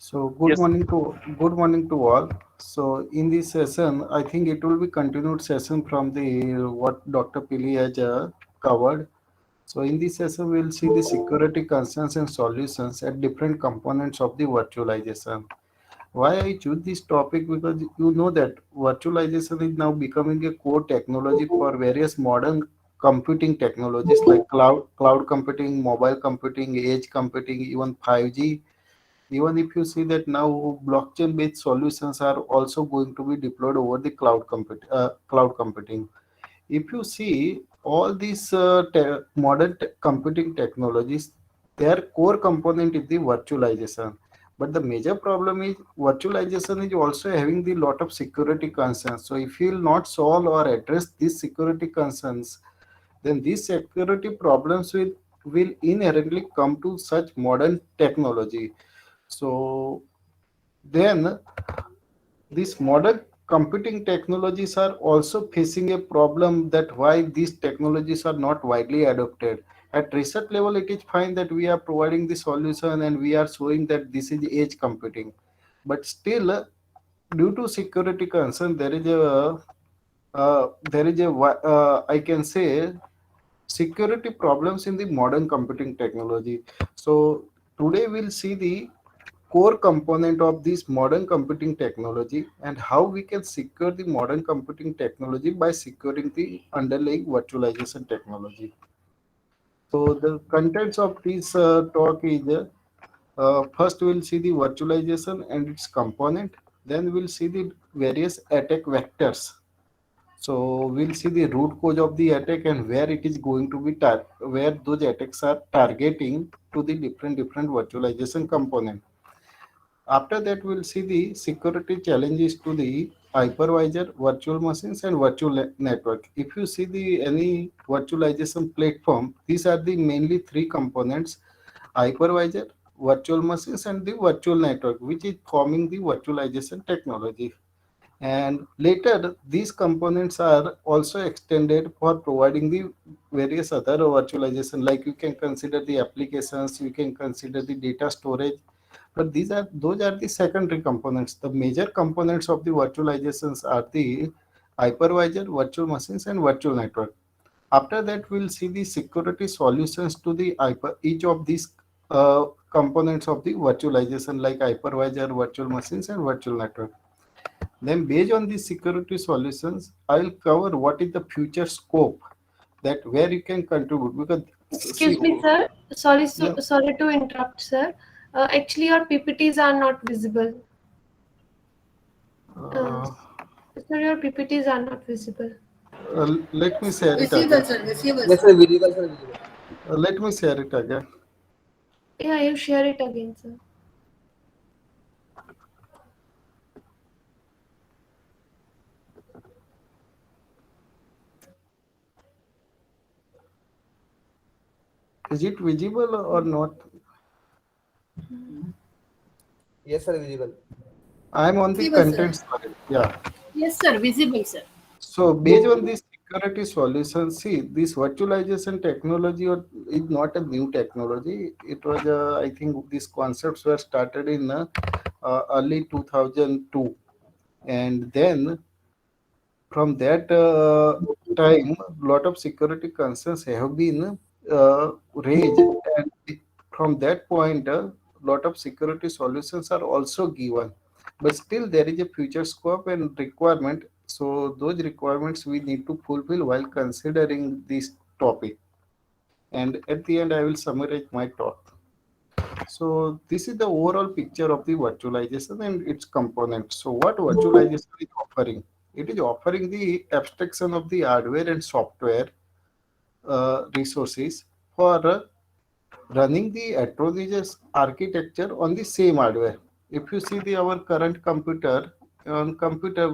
So Yes. good morning to all. So in this session, I think it will be continued session from the what Dr. Pili has covered. So in this session, we'll see the security concerns and solutions at different components of the virtualization. Why I choose this topic because you know that virtualization is now becoming a core technology for various modern computing technologies like cloud computing, mobile computing, edge computing, even 5G. Even if you see that now blockchain based solutions are also going to be deployed over the cloud computing. If you see all these modern computing technologies, their core component is the virtualization. But the major problem is virtualization is also having the lot of security concerns. So if you will not solve or address these security concerns, then these security problems will inherently come to such modern technology. So then these modern computing technologies are also facing a problem that why these technologies are not widely adopted. At research level, it is fine that we are providing the solution and we are showing that this is edge computing. But still, due to security concern, I can say security problems in the modern computing technology. So today we'll see the core component of this modern computing technology and how we can secure the modern computing technology by securing the underlying virtualization technology. So the contents of this talk is first we'll see the virtualization and its component, then we'll see the various attack vectors. So we'll see the root cause of the attack and where it is going to be where those attacks are targeting to the different virtualization component. After that, we'll see the security challenges to the hypervisor, virtual machines, and virtual network. If you see the any virtualization platform, these are the mainly three components: hypervisor, virtual machines, and the virtual network, which is forming the virtualization technology. And later, these components are also extended for providing the various other virtualization, like you can consider the applications, you can consider the data storage, but those are the secondary components. The major components of the virtualizations are the hypervisor, virtual machines, and virtual network. After that, we'll see the security solutions to each of these components of the virtualization, like hypervisor, virtual machines, and virtual network. Then, based on these security solutions, I will cover what is the future scope that where you can contribute. Because see, Excuse me, sir. Sorry, yeah, sorry to interrupt, sir. Actually, your PPTs are not visible. Uh, uh, sir, your PPTs are not visible. let me share it Visible, again. sir. Visible, Yes, sir. sir, visible, sir, visible. Let me share it again. Yeah, you share it again, sir. Is it visible or not? Yes, sir, visible. I'm on the Visible, sir. content side. Yeah. Yes, sir. Visible, sir. So based on this security solution, see this virtualization technology is not a new technology. It was, I think, these concepts were started in early 2002, and then from that time, lot of security concerns have been raised, and from that point, lot of security solutions are also given. But still, there is a future scope and requirement. So those requirements we need to fulfill while considering this topic. And at the end, I will summarize my talk. So this is the overall picture of the virtualization and its components. So what virtualization is offering? It is offering the abstraction of the hardware and software resources for running the heterogeneous architecture on the same hardware. If you see our current computer, on computer,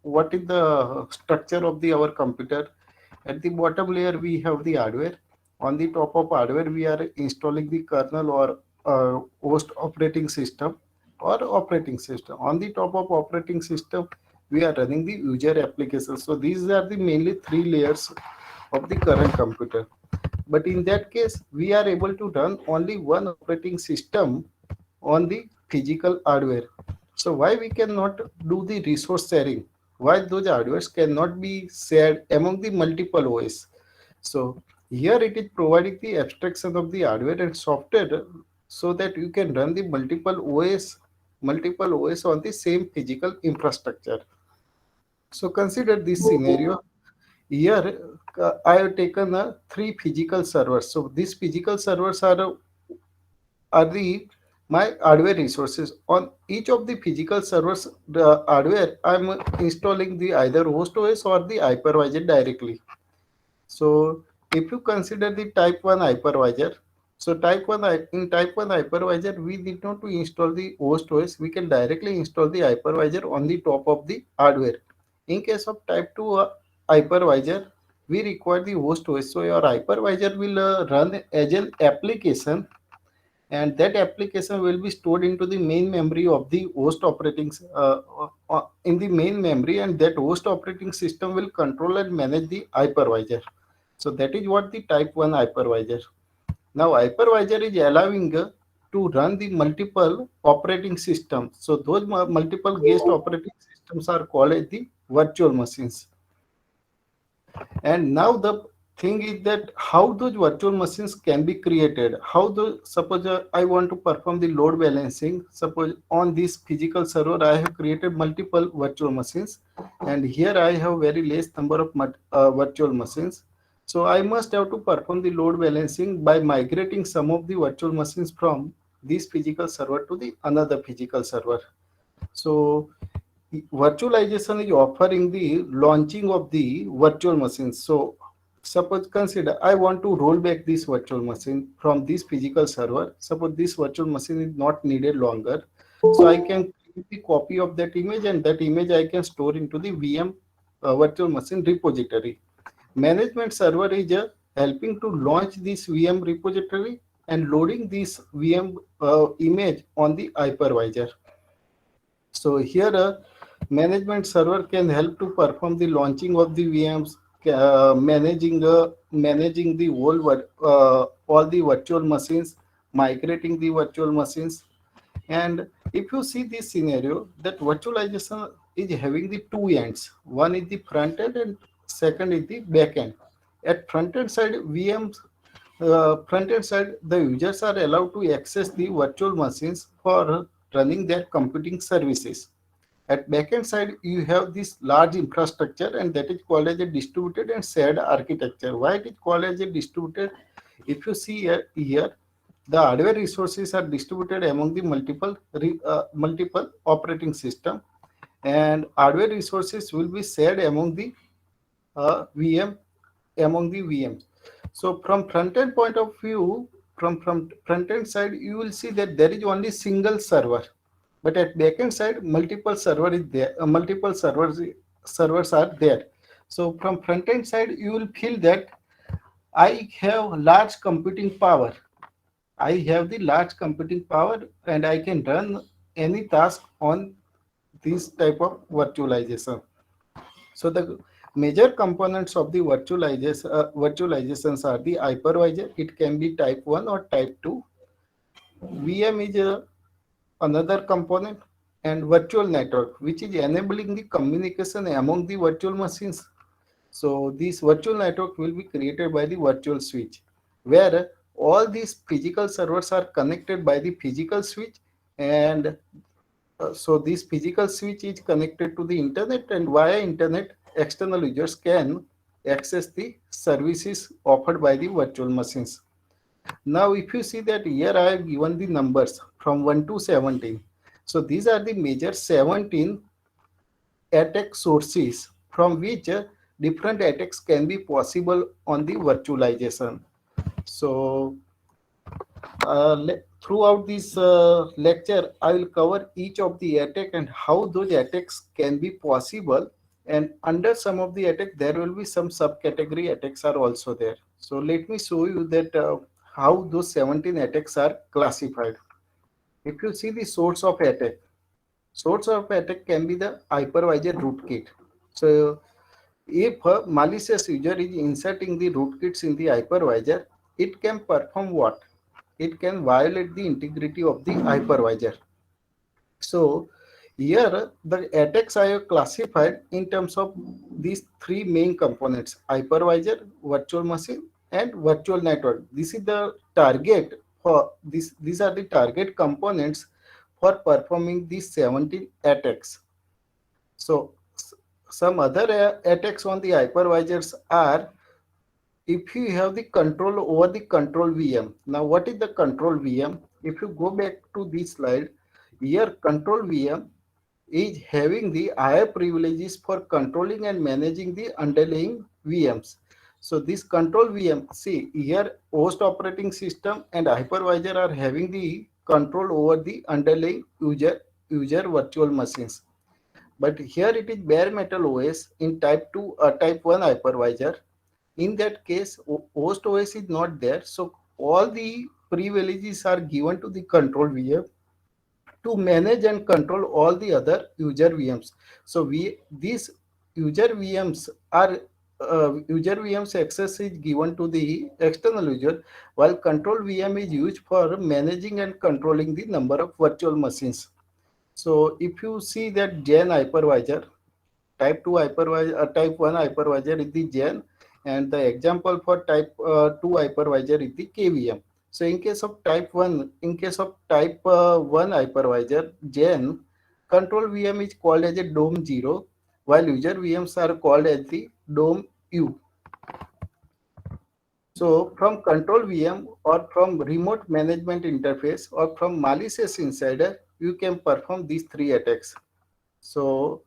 what is the structure of the our computer? At the bottom layer, we have the hardware. On the top of hardware, we are installing the kernel or host operating system or operating system. On the top of operating system, we are running the user application. So these are the mainly three layers of the current computer. But in that case, we are able to run only one operating system on the physical hardware. So why we cannot do the resource sharing? Why those hardwares cannot be shared among the multiple OS? So here it is providing the abstraction of the hardware and software so that you can run the multiple OS on the same physical infrastructure. So consider this scenario. Here I have taken three physical servers. So these physical servers are the my hardware resources. On each of the physical servers, the hardware I'm installing the either host OS or the hypervisor directly. So if you consider the type 1 hypervisor, so in type 1 hypervisor, we need not to install the host OS. We can directly install the hypervisor on the top of the hardware. In case of type 2 hypervisor, we require the host OS. So your hypervisor will run as an application, and that application will be stored into the main memory of the host in the main memory, and that host operating system will control and manage the hypervisor. So that is what the type 1 hypervisor. Now hypervisor is allowing to run the multiple operating systems. So those multiple guest operating systems are called as the virtual machines. And now the thing is that how those virtual machines can be created. How the suppose I want to perform the load balancing. Suppose on this physical server I have created multiple virtual machines, and here I have very less number of virtual machines. So I must have to perform the load balancing by migrating some of the virtual machines from this physical server to the another physical server. So virtualization is offering the launching of the virtual machines. So suppose consider I want to roll back this virtual machine from this physical server. Suppose this virtual machine is not needed longer. So I can create the copy of that image, and that image I can store into the VM virtual machine repository. Management server is helping to launch this VM repository and loading this VM image on the hypervisor. So here a management server can help to perform the launching of the VMs, managing the all the virtual machines, migrating the virtual machines. And if you see this scenario, that virtualization is having the two ends. One is the front end and second is the back end. At front end side, front end side, the users are allowed to access the virtual machines for running their computing services. At backend side, you have this large infrastructure, and that is called as a distributed and shared architecture. Why it is called as a distributed? If you see here, the hardware resources are distributed among the multiple operating system, and hardware resources will be shared among the VM among the VMs. So from front end point of view, from front end side, you will see that there is only single server, but at backend side, multiple server is there. Multiple servers are there. So from front end side, you will feel that I have large computing power. I have the large computing power, and I can run any task on this type of virtualization. So the major components of the virtualizations are the hypervisor. It can be type 1 or type 2. VM is another component, and virtual network, which is enabling the communication among the virtual machines. So this virtual network will be created by the virtual switch, where all these physical servers are connected by the physical switch, and so this physical switch is connected to the internet, and via internet external users can access the services offered by the virtual machines. Now if you see that here I have given the numbers from 1 to 17. So these are the major 17 attack sources from which different attacks can be possible on the virtualization. So throughout this lecture, I will cover each of the attack and how those attacks can be possible. And under some of the attack, there will be some subcategory attacks are also there. So let me show you that how those 17 attacks are classified. If you see the source of attack can be the hypervisor rootkit. So if a malicious user is inserting the rootkits in the hypervisor, it can perform what? it can violate the integrity of the hypervisor. So here the attacks are classified in terms of these three main components: hypervisor, virtual machine, and virtual network. This is the target for this. These are the target components for performing these 17 attacks. So some other attacks on the hypervisors are if you have the control over the control VM. Now, what is the control VM? If you go back to this slide, here control VM is having the higher privileges for controlling and managing the underlying VMs. So this control VM, see here host operating system and hypervisor are having the control over the underlying user virtual machines. But here it is bare metal OS in type 2 or type 1 hypervisor. In that case, host OS is not there. So all the privileges are given to the control VM to manage and control all the other user VMs. So these user VMs are user VMs access is given to the external user, while control VM is used for managing and controlling the number of virtual machines. So if you see that Gen hypervisor, type 2 hypervisor, type 1 hypervisor is the Gen, and the example for type 2 hypervisor is the KVM. So in case of type 1, in case of type 1 hypervisor, Gen, control VM is called as a DOM 0, while user VMs are called as the DOM U. So from control VM or from remote management interface or from malicious insider, you can perform these three attacks. So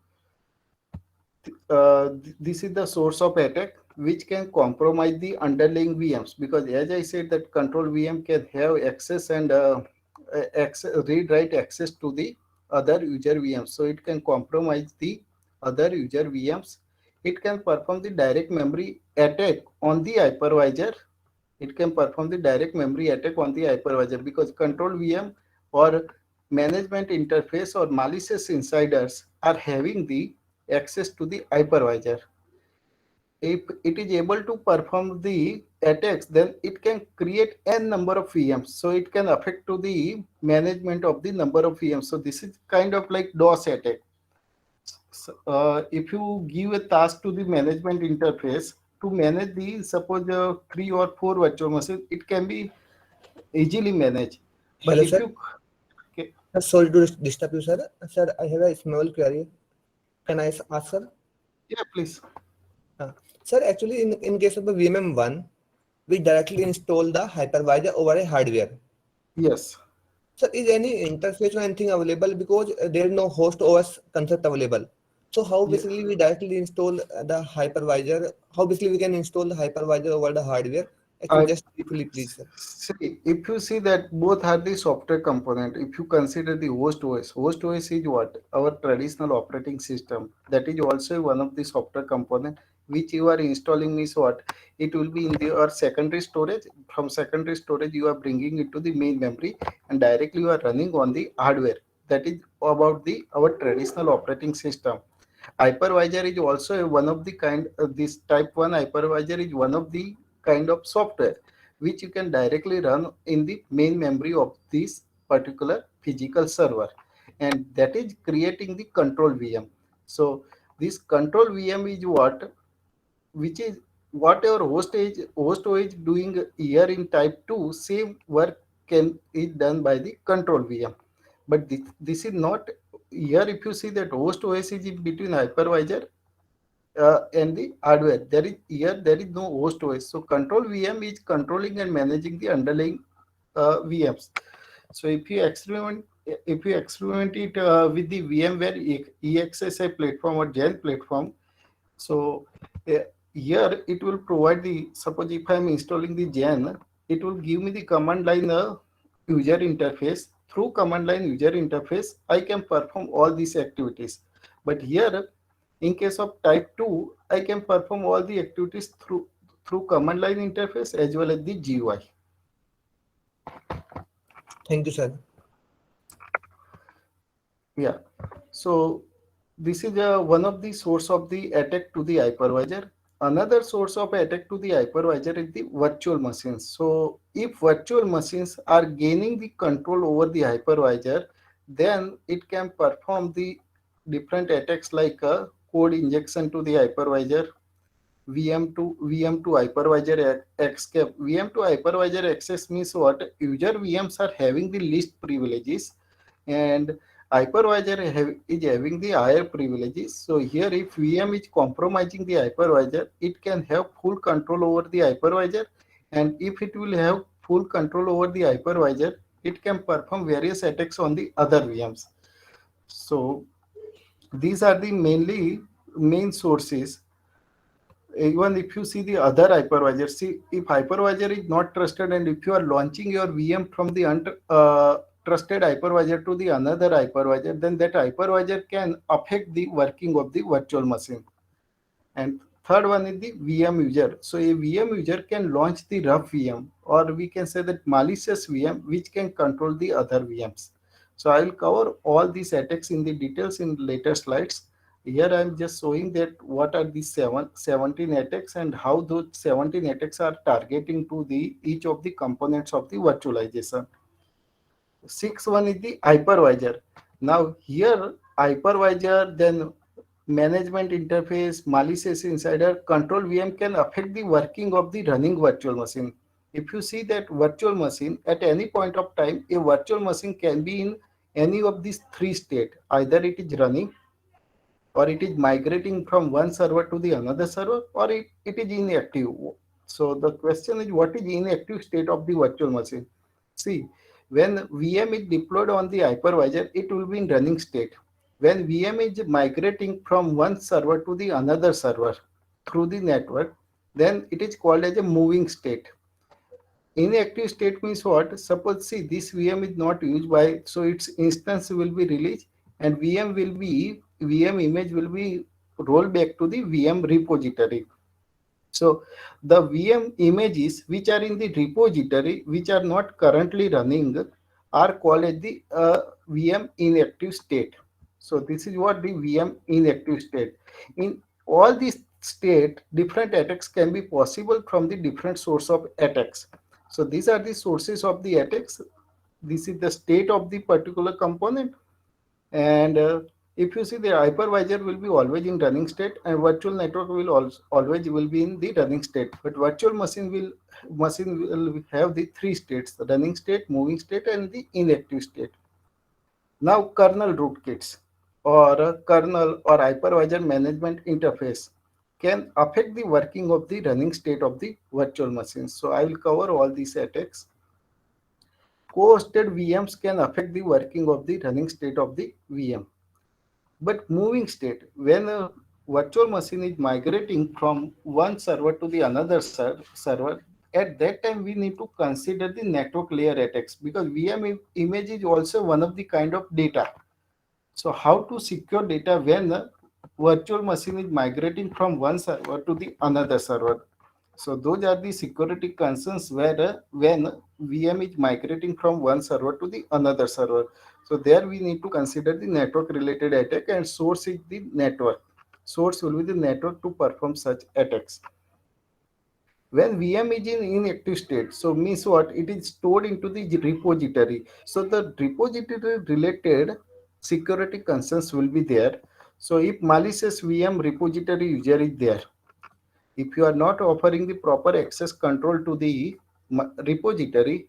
this is the source of attack which can compromise the underlying VMs, because as I said that control VM can have access and read write access to the other user VMs, so it can compromise the other user VMs. It can perform the direct memory attack on the hypervisor. It can perform the direct memory attack on the hypervisor because control VM or management interface or malicious insiders are having the access to the hypervisor. If it is able to perform the attacks, then it can create n number of VMs. So it can affect to the management of the number of VMs. So this is kind of like DOS attack. So, if you give a task to the management interface to manage the suppose 3 or 4 virtual machines, it can be easily managed. But Hello, if sir. you okay, Sorry to disturb you, sir. Sir, I have a small query. Can I ask, sir? yeah, please. Sir, actually, in case of the VMM1, we directly install the hypervisor over a hardware. Yes. Sir, is any interface or anything available because there is no host OS concept available? So how Yeah. basically we directly install the hypervisor? How basically we can install the hypervisor over the hardware? Actually, I just briefly, please, sir. see if you see that both are the software component. If you consider the host OS is what our traditional operating system. That is also one of the software component which you are installing is what it will be in the or secondary storage. From secondary storage, you are bringing it to the main memory and directly you are running on the hardware. That is about the our traditional operating system. Hypervisor is also one of the kind this type 1 hypervisor is one of the kind of software which you can directly run in the main memory of this particular physical server, and that is creating the control VM. So this control VM is what which is whatever host is doing here in type 2, same work can is done by the control VM. But this is not here. If you see that host OS is in between hypervisor and the hardware, there is here there is no host OS. So control VM is controlling and managing the underlying VMs. So if you experiment it with the VMware EXSI platform or Gen platform, so uh, here it will provide the suppose if I am installing the Gen, it will give me the command line user interface. Through command line user interface, I can perform all these activities. But here, in case of type 2, I can perform all the activities through command line interface as well as the GUI. Thank you, sir. Yeah. So this is one of the source of the attack to the hypervisor. another source of attack to the hypervisor is the virtual machines. So if virtual machines are gaining the control over the hypervisor, then it can perform the different attacks like code injection to the hypervisor, VM to hypervisor escape. VM to hypervisor access means what? User VMs are having the least privileges, and hypervisor is having the higher privileges. So here, if VM is compromising the hypervisor, it can have full control over the hypervisor, and if it will have full control over the hypervisor, it can perform various attacks on the other VMs. So these are the main sources. Even if you see the other hypervisor, see if hypervisor is not trusted, and if you are launching your VM from the trusted hypervisor to the another hypervisor, then that hypervisor can affect the working of the virtual machine. And third one is the VM user. So a VM user can launch the rough VM, or we can say that malicious VM, which can control the other VMs. So I will cover all these attacks in the details in later slides. Here I am just showing that what are the 17 attacks and how those 17 attacks are targeting to the each of the components of the virtualization. Sixth one is the hypervisor. Now here hypervisor, then management interface, malicious insider, control VM can affect the working of the running virtual machine. If you see that virtual machine, at any point of time, a virtual machine can be in any of these three states. Either it is running, or it is migrating from one server to the another server, or it is inactive. So the question is, what is inactive state of the virtual machine? See, when VM is deployed on the hypervisor, it will be in running state. When VM is migrating from one server to the another server through the network, then it is called as a moving state. Inactive state means what? Suppose, see, this VM is not used by, so its instance will be released, and VM image will be rolled back to the VM repository. So the VM images which are in the repository, which are not currently running, are called as the VM inactive state. So this is what the VM inactive state. In all these state, different attacks can be possible from the different source of attacks. So these are the sources of the attacks. This is the state of the particular component, and if you see, the hypervisor will be always in running state, and virtual network will always will be in the running state. But virtual machine will have the three states: the running state, moving state, and the inactive state. Now kernel rootkits or kernel or hypervisor management interface can affect the working of the running state of the virtual machines. So I will cover all these attacks. Co-hosted VMs can affect the working of the running state of the VM. But moving state, when a virtual machine is migrating from one server to the another server, at that time we need to consider the network layer attacks, because image is also one of the kind of data. So how to secure data when a virtual machine is migrating from one server to the another server? So those are the security concerns where when VM is migrating from one server to the another server. So there we need to consider the network related attack, and source is the network. Source will be the network to perform such attacks. When VM is in inactive state, so means what? It is stored into the repository. So the repository related security concerns will be there. So if malicious VM repository user is there, if you are not offering the proper access control to the repository,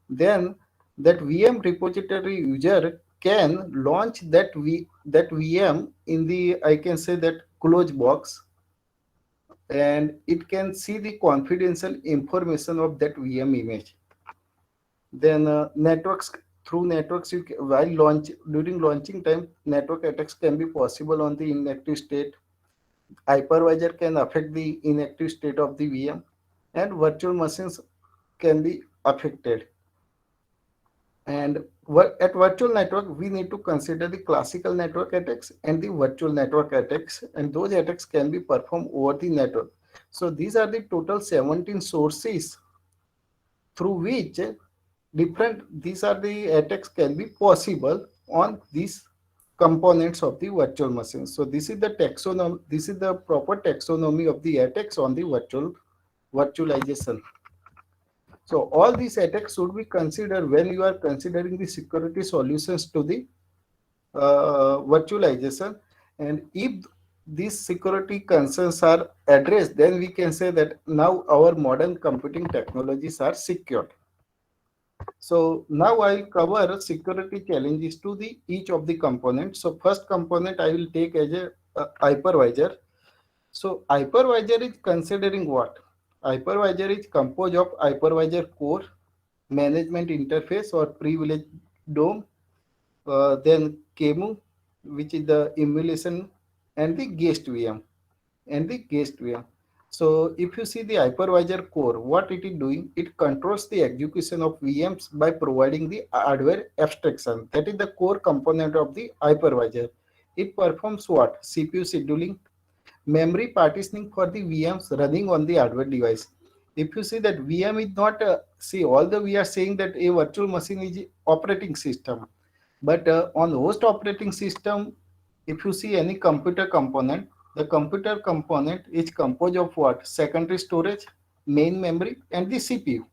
then that VM repository user can launch that VM in the, I can say, that close box, and it can see the confidential information of that VM image. Then through networks, during launching time, network attacks can be possible on the inactive state. Hypervisor can affect the inactive state of the VM, and virtual machines can be affected. And at virtual network, we need to consider the classical network attacks and the virtual network attacks, and those attacks can be performed over the network. So these are the total 17 sources through which these are the attacks can be possible on these components of the virtual machine. So this is the taxonomy. This is the proper taxonomy of the attacks on the virtualization. So all these attacks should be considered when you are considering the security solutions to the virtualization. And if these security concerns are addressed, then we can say that now our modern computing technologies are secured. So now I will cover security challenges to the each of the components. So first component I will take as a hypervisor. So hypervisor is considering what? Hypervisor is composed of hypervisor core, management interface or privilege DOM, then KEMU, which is the emulation, and the guest VM. So if you see the hypervisor core, what it is doing, it controls the execution of VMs by providing the hardware abstraction. That is the core component of the hypervisor. It performs what? CPU scheduling, memory partitioning for the VMs running on the hardware device. If you see that VM is not, see, although we are saying that a virtual machine is operating system, but on host operating system, if you see any computer component, the computer component is composed of what? Secondary storage, main memory, and the CPU.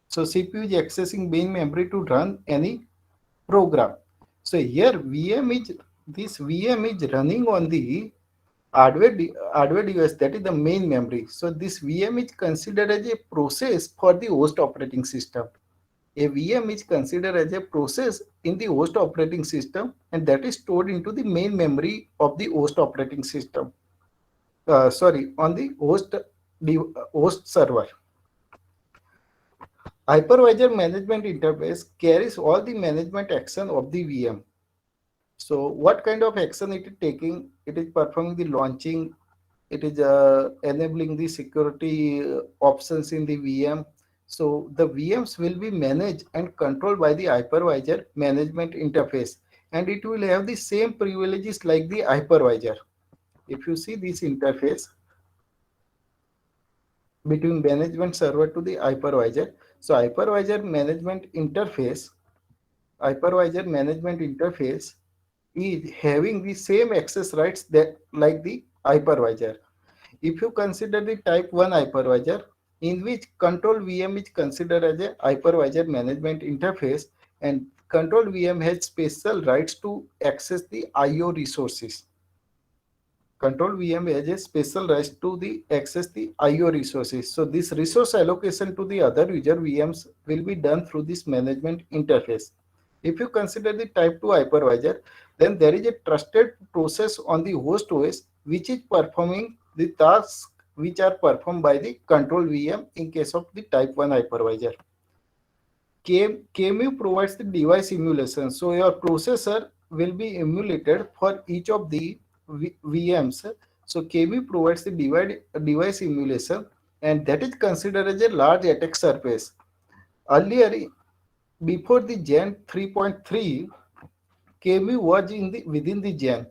So CPU is accessing main memory to run any program. So here this VM is running on the hardware device, that is the main memory. So this VM is considered as a process for the host operating system. A VM is considered as a process in the host operating system, and that is stored into the main memory of the host operating system. On the host server. Hypervisor management interface carries all the management action of the VM. So what kind of action it is taking? It is performing the launching, it is enabling the security options in the VM. So the VMs will be managed and controlled by the hypervisor management interface, and it will have the same privileges like the hypervisor. If you see this interface between management server to the hypervisor, so hypervisor management interface is having the same access rights that like the hypervisor. If you consider the type 1 hypervisor, in which control VM is considered as a hypervisor management interface, and control VM has special rights to access the IO resources. Control VM has a special rights to access the IO resources. So this resource allocation to the other user VMs will be done through this management interface. If you consider the type 2 hypervisor, then there is a trusted process on the host OS which is performing the tasks which are performed by the control VM in case of the type 1 hypervisor. KEMU provides the device emulation. So your processor will be emulated for each of the VMs. So KEMU provides the device emulation, and that is considered as a large attack surface. Earlier, before the Gen 3.3, KEMU was within the Gen,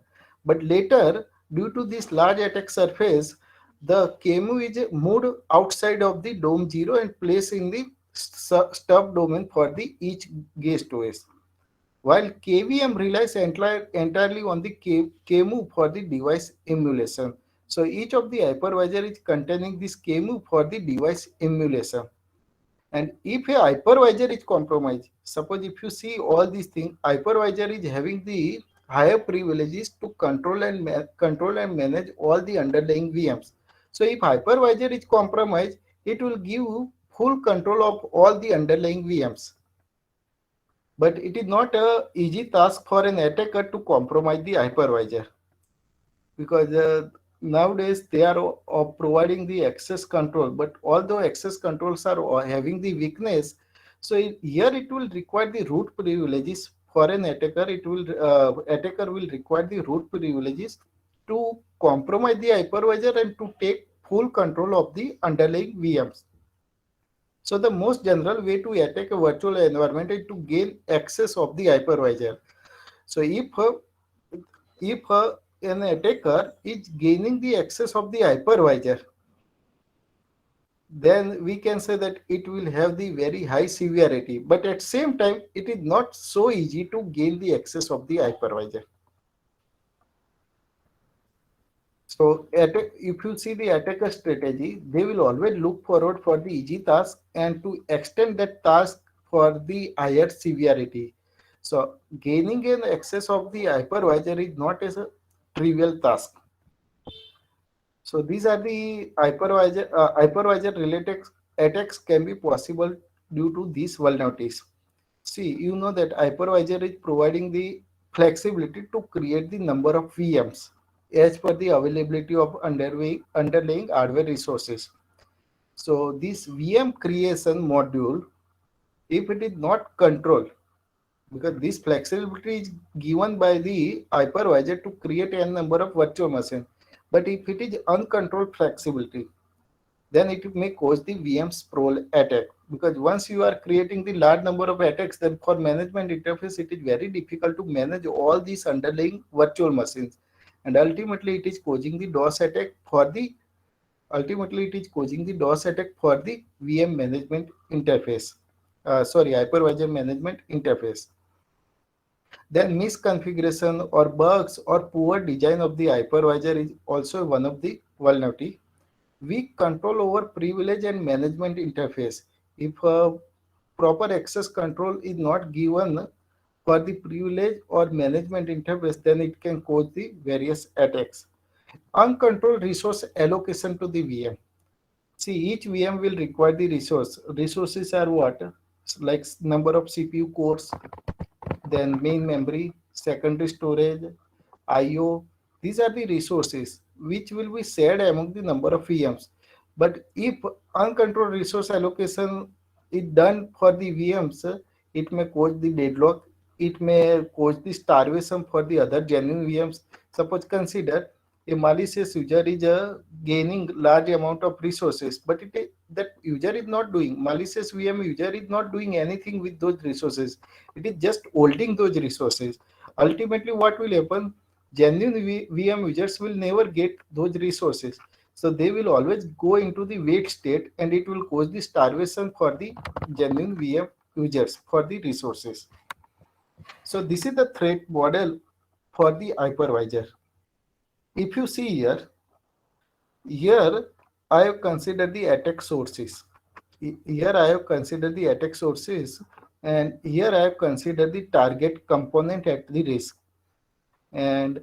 but later, due to this large attack surface, the KEMU is moved outside of the DOM 0 and placed in the stub domain for the each guest OS. While KVM relies entirely on the KEMU for the device emulation. So each of the hypervisor is containing this KEMU for the device emulation. And if a hypervisor is compromised, suppose if you see all these things, hypervisor is having the higher privileges to control and manage all the underlying VMs. So if hypervisor is compromised, it will give full control of all the underlying VMs. But it is not an easy task for an attacker to compromise the hypervisor, because nowadays they are providing the access control, but although access controls are having the weakness, so here it will require the root privileges for an attacker. Attacker will require the root privileges to compromise the hypervisor and to take full control of the underlying VMs. So the most general way to attack a virtual environment is to gain access of the hypervisor. So if an attacker is gaining the access of the hypervisor, then we can say that it will have the very high severity. But at the same time, it is not so easy to gain the access of the hypervisor. So if you see the attacker strategy, they will always look forward for the easy task and to extend that task for the higher severity. So gaining an access of the hypervisor is not as a trivial task. So these are the hypervisor related attacks can be possible due to these vulnerabilities. See, you know that hypervisor is providing the flexibility to create the number of VMs as per the availability of underlying hardware resources. So this VM creation module, if it is not controlled, because this flexibility is given by the hypervisor to create a number of virtual machines. But if it is uncontrolled flexibility, then it may cause the VM sprawl attack. Because once you are creating the large number of attacks, then for management interface, it is very difficult to manage all these underlying virtual machines. And ultimately, it is causing the DOS attack for the VM management interface. Hypervisor management interface. Then misconfiguration or bugs or poor design of the hypervisor is also one of the vulnerability. Weak control over privilege and management interface. If proper access control is not given for the privilege or management interface, then it can cause the various attacks. Uncontrolled resource allocation to the VM. See, each VM will require the resource. Resources are what? Like number of CPU cores, then main memory, secondary storage, IO. These are the resources which will be shared among the number of VMs. But if uncontrolled resource allocation is done for the VMs, it may cause the deadlock. It may cause the starvation for the other genuine VMs. Suppose consider a malicious user is gaining large amount of resources, but that user is not doing malicious VM user is not doing anything with those resources. It is just holding those resources. Ultimately, what will happen? Genuine VM users will never get those resources. So they will always go into the wait state and it will cause the starvation for the genuine VM users for the resources. So this is the threat model for the hypervisor. If you see here I have considered the attack sources. Here I have considered the attack sources and here I have considered the target component at the risk. And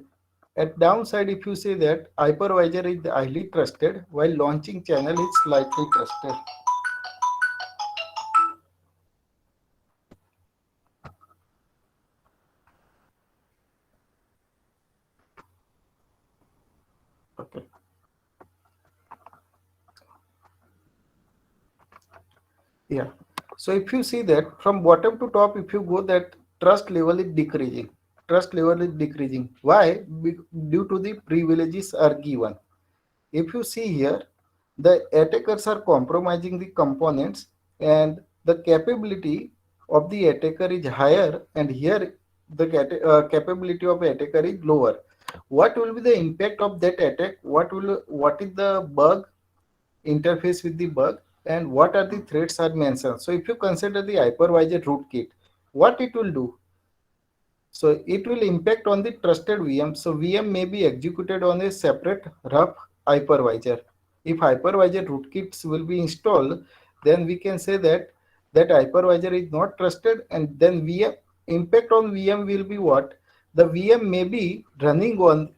at downside, if you say that hypervisor is highly trusted while launching channel is slightly trusted. Okay. Yeah. So if you see that from bottom to top, if you go that trust level is decreasing. Trust level is decreasing. Why? Due to the privileges are given. If you see here, the attackers are compromising the components and the capability of the attacker is higher and here the capability of attacker is lower. What will be the impact of that attack? What is the bug interface with the bug and what are the threats are mentioned? So if you consider the hypervisor rootkit, what it will do? So it will impact on the trusted VM. So VM may be executed on a separate rough hypervisor. If hypervisor rootkits will be installed, then we can say that that hypervisor is not trusted, and then VM impact on VM will be what? The VM may be running on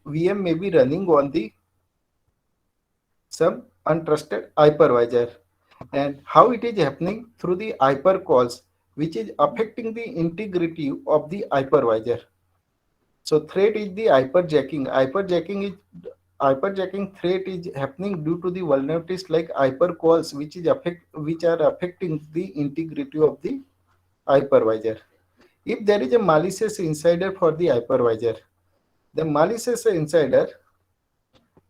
the some untrusted hypervisor. And how it is happening? Through the hyper calls, which is affecting the integrity of the hypervisor. So threat is the hyperjacking. Hyperjacking threat is happening due to the vulnerabilities like hypercalls, which are affecting the integrity of the hypervisor. If there is a malicious insider for the hypervisor, the malicious insider,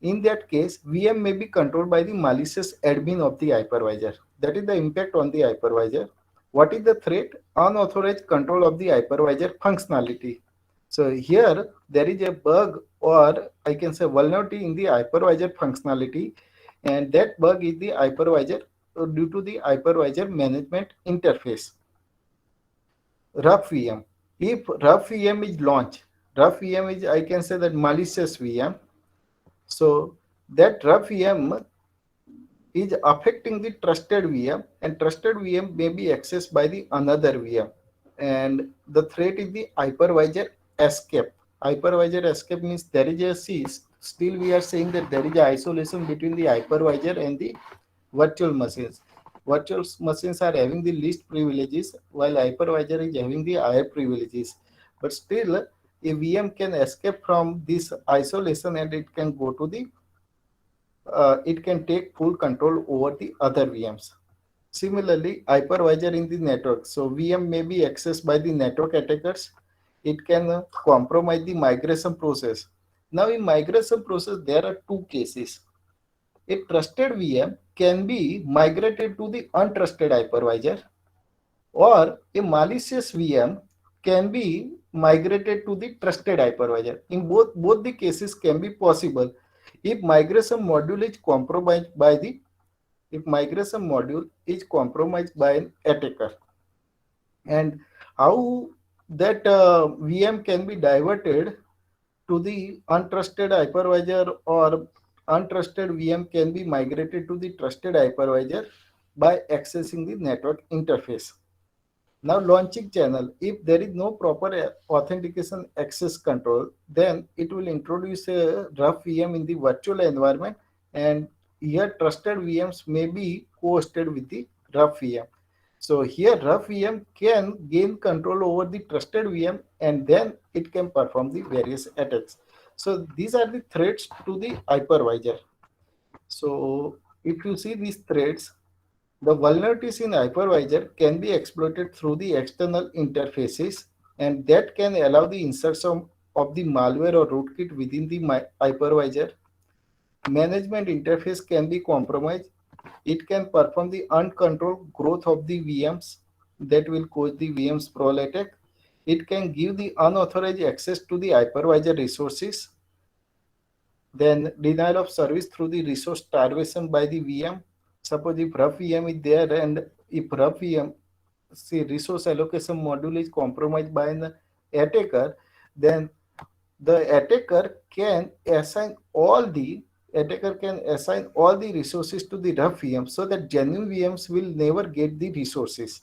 in that case, VM may be controlled by the malicious admin of the hypervisor. That is the impact on the hypervisor. What is the threat? Unauthorized control of the hypervisor functionality. So here there is a bug or I can say vulnerability in the hypervisor functionality, and that bug is the hypervisor due to the hypervisor management interface. Rough VM. If rough VM is launched, rough VM is I can say that malicious VM. So that rough VM is affecting the trusted VM, and trusted VM may be accessed by the another VM. And the threat is the hypervisor escape. Hypervisor escape means there is a still we are saying that there is a isolation between the hypervisor and the virtual machines. Virtual machines are having the least privileges while hypervisor is having the higher privileges. But still, a VM can escape from this isolation and it can go to the it can take full control over the other VMs. Similarly, hypervisor in the network. So VM may be accessed by the network attackers. It can compromise the migration process. Now in migration process, there are two cases. A trusted VM can be migrated to the untrusted hypervisor, or a malicious VM can be migrated to the trusted hypervisor. In both the cases can be possible if migration module is compromised by the if migration module is compromised by an attacker. And how that VM can be diverted to the untrusted hypervisor, or untrusted VM can be migrated to the trusted hypervisor by accessing the network interface. Now launching channel, if there is no proper authentication access control, then it will introduce a rough VM in the virtual environment, and here trusted VMs may be co-hosted with the rough VM. So here rough VM can gain control over the trusted VM, and then it can perform the various attacks. So these are the threats to the hypervisor. So if you see these threats, the vulnerabilities in hypervisor can be exploited through the external interfaces, and that can allow the insertion of the malware or rootkit within the hypervisor. Management interface can be compromised. It can perform the uncontrolled growth of the VMs that will cause the VM sprawl attack. It can give the unauthorized access to the hypervisor resources. Then denial of service through the resource starvation by the VM. Suppose if rough VM is there, and if rough VM, see, resource allocation module is compromised by an attacker, then the attacker can assign all the resources to the rough VM, so that genuine VMs will never get the resources,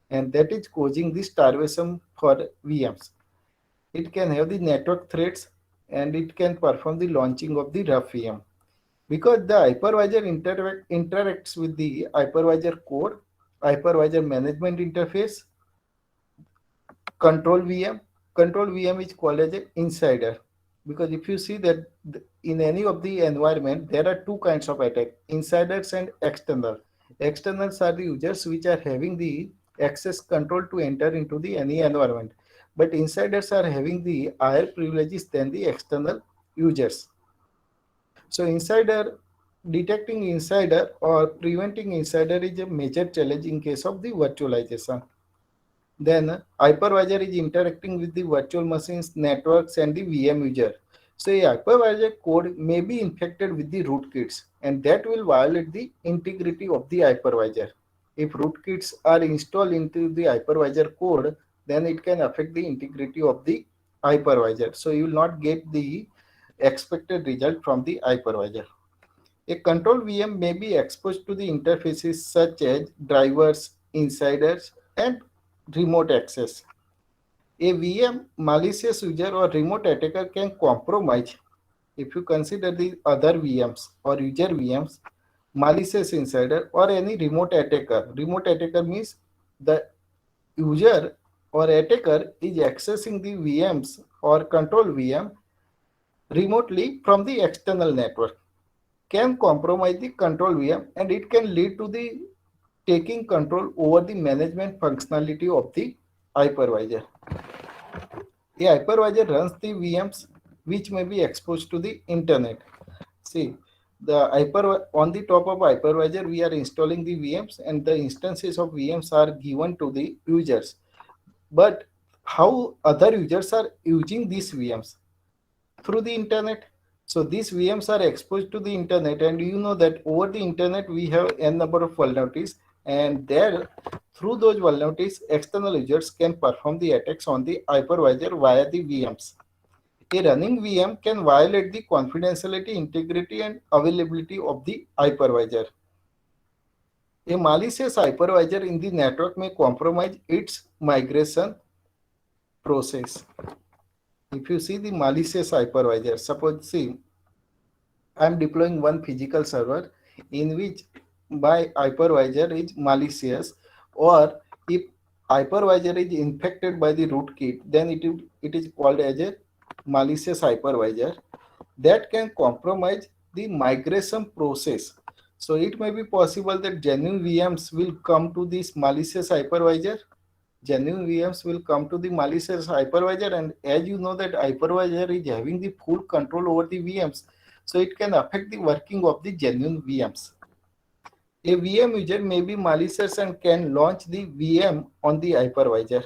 and that is causing the starvation for VMs. It can have the network threats, and it can perform the launching of the rough VM. Because the hypervisor interacts with the hypervisor core, hypervisor management interface, control VM is called as an insider. Because if you see that in any of the environment, there are two kinds of attack: insiders and external. Externals are the users which are having the access control to enter into the any environment, but insiders are having the higher privileges than the external users. So detecting insider or preventing insider is a major challenge in case of the virtualization. Then hypervisor is interacting with the virtual machines, networks, and the VM user. So a hypervisor code may be infected with the rootkits, and that will violate the integrity of the hypervisor. If rootkits are installed into the hypervisor code, then it can affect the integrity of the hypervisor. So you will not get the expected result from the hypervisor. A control VM may be exposed to the interfaces such as drivers, insiders, and remote access. A VM malicious user or remote attacker can compromise. If you consider the other VMs or user VMs, malicious insider or any remote attacker. Remote attacker means the user or attacker is accessing the VMs or control VM remotely from the external network, can compromise the control VM, and it can lead to the taking control over the management functionality of the hypervisor. A hypervisor runs the VMs which may be exposed to the internet. See, on the top of hypervisor we are installing the VMs, and the instances of VMs are given to the users. But how other users are using these VMs? Through the internet. So these VMs are exposed to the internet, and you know that over the internet we have n number of vulnerabilities, and there through those vulnerabilities external users can perform the attacks on the hypervisor via the VMs. a running VM can violate the confidentiality, integrity, and availability of the hypervisor. A malicious hypervisor in the network may compromise its migration process. If you see the malicious hypervisor, suppose see I am deploying one physical server in which my hypervisor is malicious, or if hypervisor is infected by the rootkit, then it is called as a malicious hypervisor that can compromise the migration process. So it may be possible that genuine VMs will come to this malicious hypervisor. Genuine VMs will come to the malicious hypervisor, and as you know that hypervisor is having the full control over the VMs, so it can affect the working of the genuine VMs. A VM user may be malicious and can launch the VM on the hypervisor,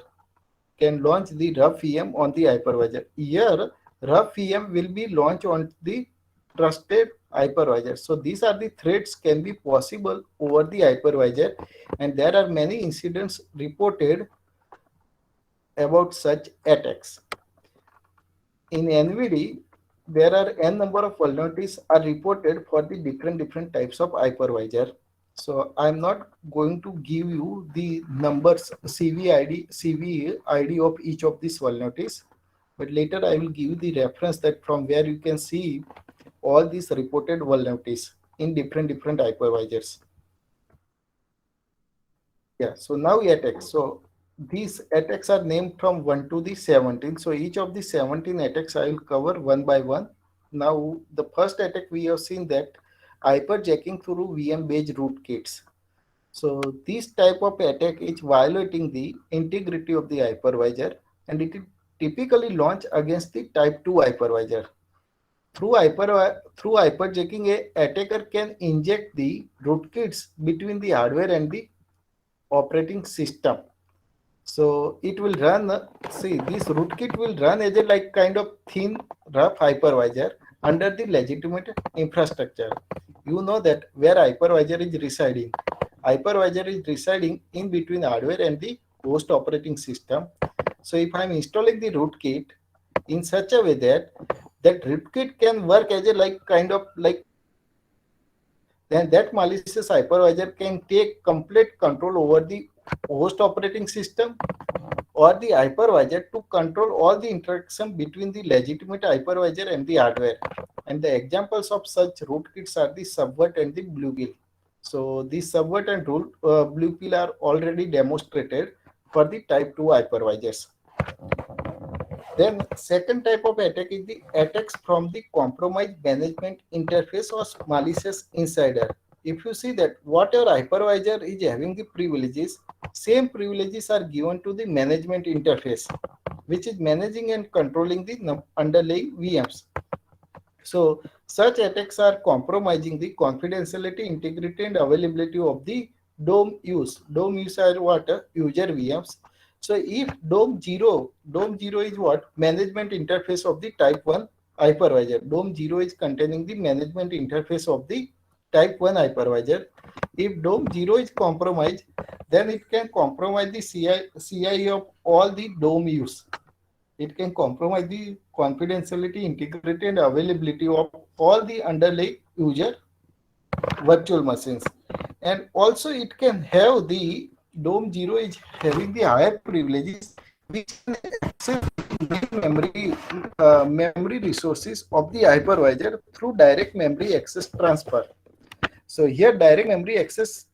can launch the rough VM on the hypervisor. Here, rough VM will be launched on the trusted hypervisor. So these are the threats can be possible over the hypervisor, and there are many incidents reported about such attacks. In NVD, there are n number of vulnerabilities are reported for the different types of hypervisor. So I'm not going to give you the numbers CVID of each of these vulnerabilities, but later I will give you the reference that from where you can see all these reported vulnerabilities in different hypervisors. Yeah, so now attacks. So these attacks are named from 1 to the 17. So each of the 17 attacks I will cover one by one. Now the first attack we have seen that hyperjacking through VM-based rootkits. So this type of attack is violating the integrity of the hypervisor, and it is typically launched against the type 2 hypervisor. Through hyperjacking, a attacker can inject the rootkits between the hardware and the operating system. So it will run, see this rootkit will run as a like kind of thin rough hypervisor under the legitimate infrastructure. You know that where hypervisor is residing. Hypervisor is residing in between hardware and the host operating system. So if I am installing the rootkit in such a way that rootkit can work as a like kind of like, then that malicious hypervisor can take complete control over the host operating system or the hypervisor to control all the interaction between the legitimate hypervisor and the hardware. And the examples of such rootkits are the subvert and the bluegill. So the subvert and bluegill are already demonstrated for the type 2 hypervisors. Then second type of attack is the attacks from the compromised management interface or malicious insider. If you see that whatever hypervisor is having the privileges, same privileges are given to the management interface, which is managing and controlling the underlying VMs. So such attacks are compromising the confidentiality, integrity, and availability of the DOM use. DOM use are what? User VMs. So if DOM 0 is what? Management interface of the type 1 hypervisor. DOM 0 is containing the management interface of the type 1 hypervisor. If DOM 0 is compromised, then it can compromise the CI of all the DOM use. It can compromise the confidentiality, integrity, and availability of all the underlying user virtual machines. And also it can have the DOM 0 is having the higher privileges which can access memory resources of the hypervisor through direct memory access transfer. So here direct memory access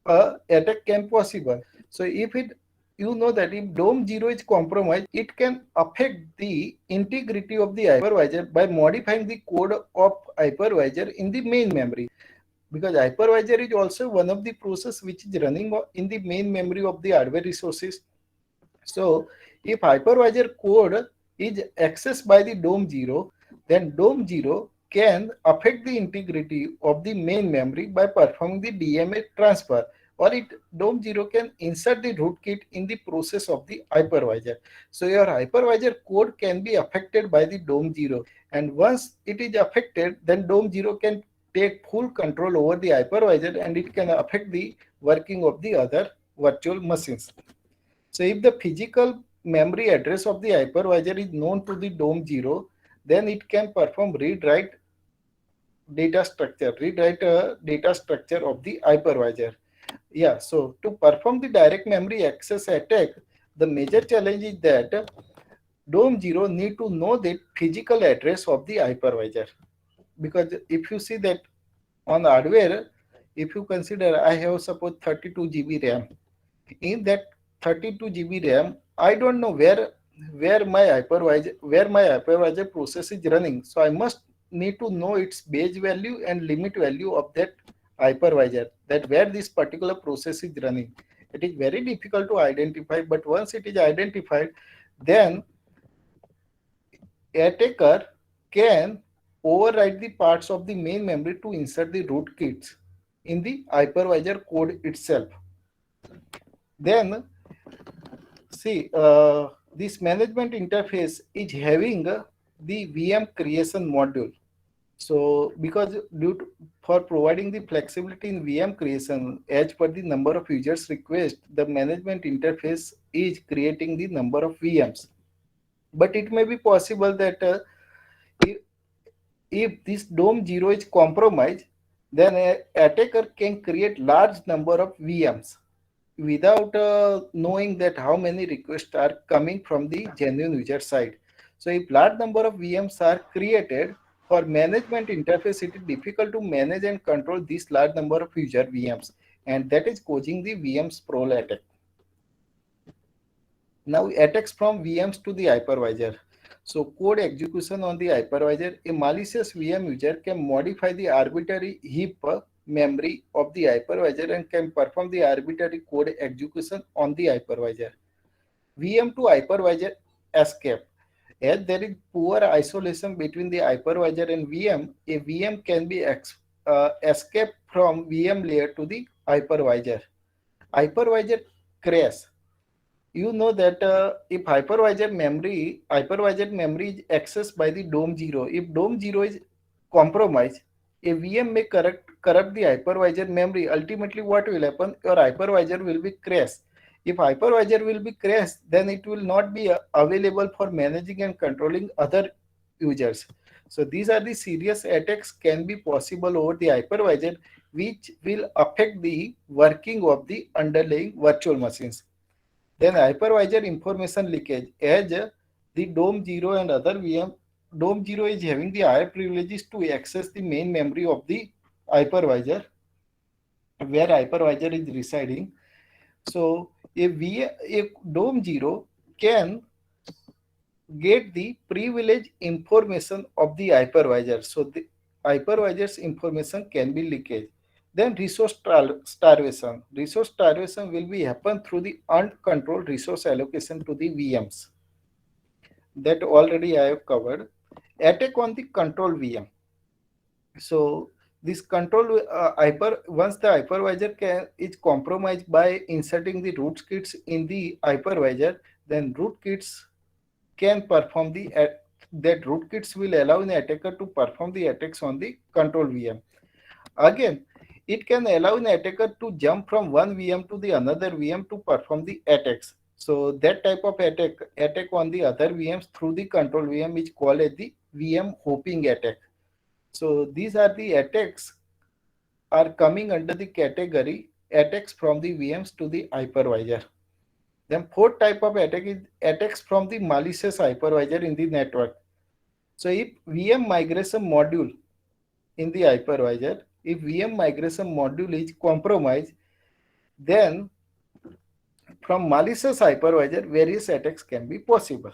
attack can possible. So if it, you know that if DOM 0 is compromised, it can affect the integrity of the hypervisor by modifying the code of hypervisor in the main memory. Because hypervisor is also one of the process which is running in the main memory of the hardware resources. So if hypervisor code is accessed by the DOM 0, then DOM 0 can affect the integrity of the main memory by performing the DMA transfer, or DOM 0 can insert the rootkit in the process of the hypervisor. So your hypervisor code can be affected by the DOM 0, and once it is affected, then DOM 0 can take full control over the hypervisor and it can affect the working of the other virtual machines. So if the physical memory address of the hypervisor is known to the DOM0, then it can perform read-write data structure, of the hypervisor. Yeah, so to perform the direct memory access attack, the major challenge is that DOM0 need to know the physical address of the hypervisor. Because if you see that on hardware, if you consider I have suppose 32 GB RAM, in that 32 GB RAM, I don't know where my hypervisor process is running. So I must need to know its base value and limit value of that hypervisor, that where this particular process is running. It is very difficult to identify, but once it is identified, then attacker can override the parts of the main memory to insert the rootkits in the hypervisor code itself. Then see, this management interface is having the VM creation module. So because for providing the flexibility in VM creation as per the number of users request, the management interface is creating the number of VMs. But it may be possible that if this DOM0 is compromised, then an attacker can create large number of VMs without knowing that how many requests are coming from the genuine user side. So if large number of VMs are created, for management interface, it is difficult to manage and control this large number of user VMs, and that is causing the VM sprawl attack. Now attacks from VMs to the hypervisor. So code execution on the hypervisor. A malicious VM user can modify the arbitrary heap memory of the hypervisor and can perform the arbitrary code execution on the hypervisor. VM to hypervisor escape. As there is poor isolation between the hypervisor and VM, a VM can be escape from VM layer to the hypervisor. Hypervisor crash. You know that if hypervisor memory is accessed by the DOM0, if DOM0 is compromised, a VM may corrupt the hypervisor memory. Ultimately, what will happen? Your hypervisor will be crashed. If hypervisor will be crashed, then it will not be available for managing and controlling other users. So these are the serious attacks can be possible over the hypervisor, which will affect the working of the underlying virtual machines. Then hypervisor information leakage. As the DOM0 and other VM, DOM0 is having the higher privileges to access the main memory of the hypervisor, where hypervisor is residing. So if DOM0 can get the privileged information of the hypervisor, so the hypervisor's information can be leakage. Then resource starvation. Resource starvation will be happen through the uncontrolled resource allocation to the VMs. That already I have covered. Attack on the control VM. So this control once the hypervisor is compromised by inserting the rootkits in the hypervisor, then rootkits can perform that rootkits will allow an attacker to perform the attacks on the control VM. Again, it can allow an attacker to jump from one VM to the another VM to perform the attacks. So that type of attack on the other VMs through the control VM is called as the VM hopping attack. So these are the attacks are coming under the category attacks from the VMs to the hypervisor. Then fourth type of attack is attacks from the malicious hypervisor in the network. So if VM migration module in the hypervisor, if VM migration module is compromised, then from malicious hypervisor, various attacks can be possible.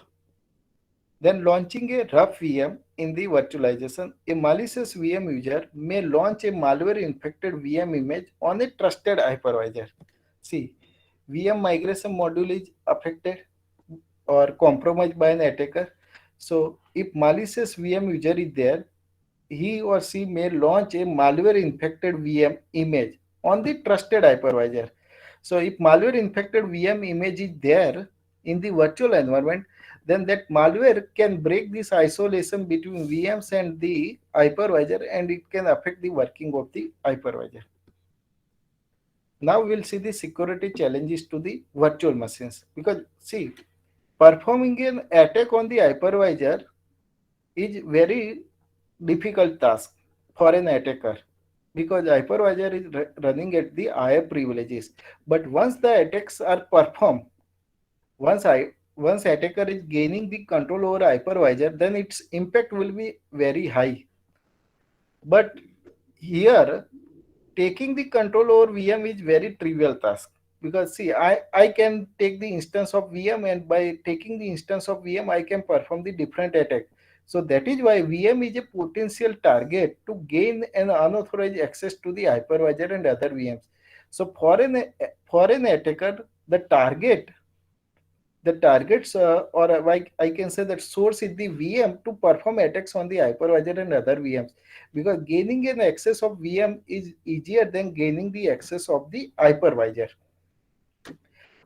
Then launching a rough VM in the virtualization, a malicious VM user may launch a malware-infected VM image on a trusted hypervisor. See, VM migration module is affected or compromised by an attacker. So if malicious VM user is there, he or she may launch a malware-infected VM image on the trusted hypervisor. So if malware-infected VM image is there in the virtual environment, then that malware can break this isolation between VMs and the hypervisor, and it can affect the working of the hypervisor. Now we'll see the security challenges to the virtual machines, because see, Performing an attack on the hypervisor is very difficult task for an attacker because hypervisor is running at the higher privileges. But once the attacks are performed, once attacker is gaining the control over hypervisor, then its impact will be very high. But here, taking the control over VM is very trivial task because see, I can take the instance of VM, and by taking the instance of VM, I can perform the different attack. So that is why VM is a potential target to gain an unauthorized access to the hypervisor and other VMs. So for an attacker, the targets or I can say that source is the VM to perform attacks on the hypervisor and other VMs, because gaining an access of VM is easier than gaining the access of the hypervisor.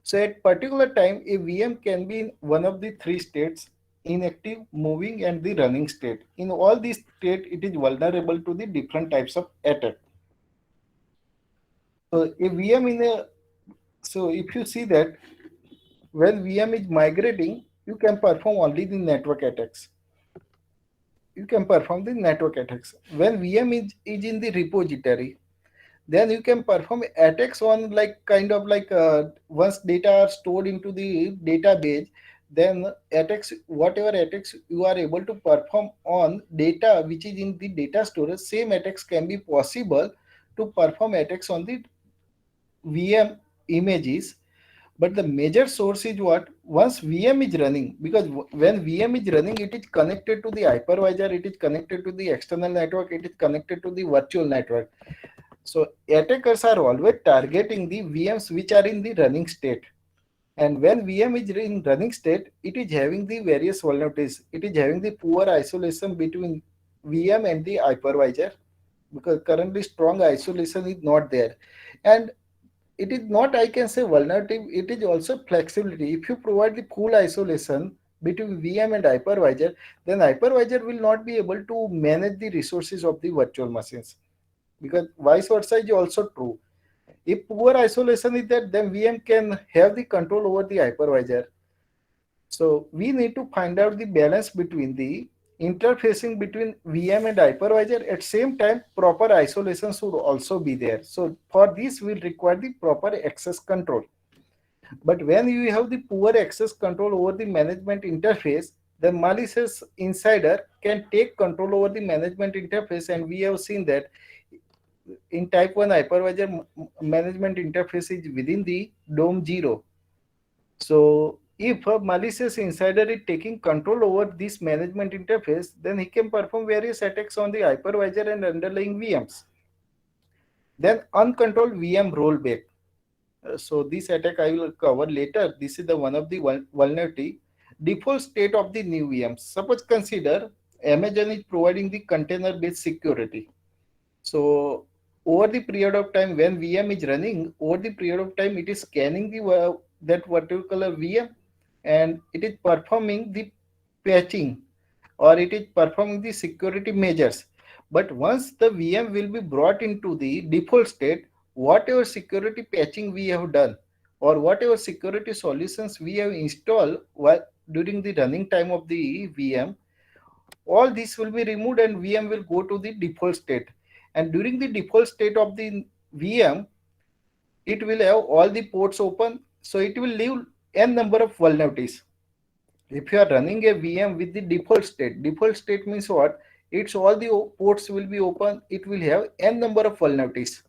So at particular time, a VM can be in one of the three states: inactive, moving, and the running state. In all these states, it is vulnerable to the different types of attack. So a VM in a so if you see that when VM is migrating, you can perform only the network attacks. You can perform the network attacks. When VM is in the repository, then you can perform attacks on like kind of like once data are stored into the database, then attacks, whatever attacks you are able to perform on data which is in the data storage, same attacks can be possible to perform attacks on the VM images. But the major source is what? Once VM is running, because when VM is running, it is connected to the hypervisor, it is connected to the external network, it is connected to the virtual network. So attackers are always targeting the VMs which are in the running state. And when VM is in running state, it is having the various vulnerabilities. It is having the poor isolation between VM and the hypervisor, because currently strong isolation is not there. And it is not, I can say, vulnerability, it is also flexibility. If you provide the full isolation between VM and hypervisor, then hypervisor will not be able to manage the resources of the virtual machines, because vice versa is also true. If poor isolation is there, then VM can have the control over the hypervisor. So we need to find out the balance between the interfacing between VM and hypervisor. At same time, proper isolation should also be there. So for this, we'll require the proper access control. But when you have the poor access control over the management interface, the malicious insider can take control over the management interface, and we have seen that in type 1 hypervisor management interface is within the DOM 0. So if a malicious insider is taking control over this management interface, then he can perform various attacks on the hypervisor and underlying VMs. Then uncontrolled VM rollback. So this attack I will cover later. This is the one of the vulnerability. Default state of the new VMs. Suppose consider Amazon is providing the container-based security. So over the period of time when VM is running, over the period of time it is scanning the that particular VM, and it is performing the patching, or it is performing the security measures. But once the VM will be brought into the default state, whatever security patching we have done or whatever security solutions we have installed while during the running time of the VM, all this will be removed and VM will go to the default state. And during the default state of the VM, it will have all the ports open, so it will leave n number of vulnerabilities. If you are running a VM with the default state means what? It's all the ports will be open, it will have n number of vulnerabilities.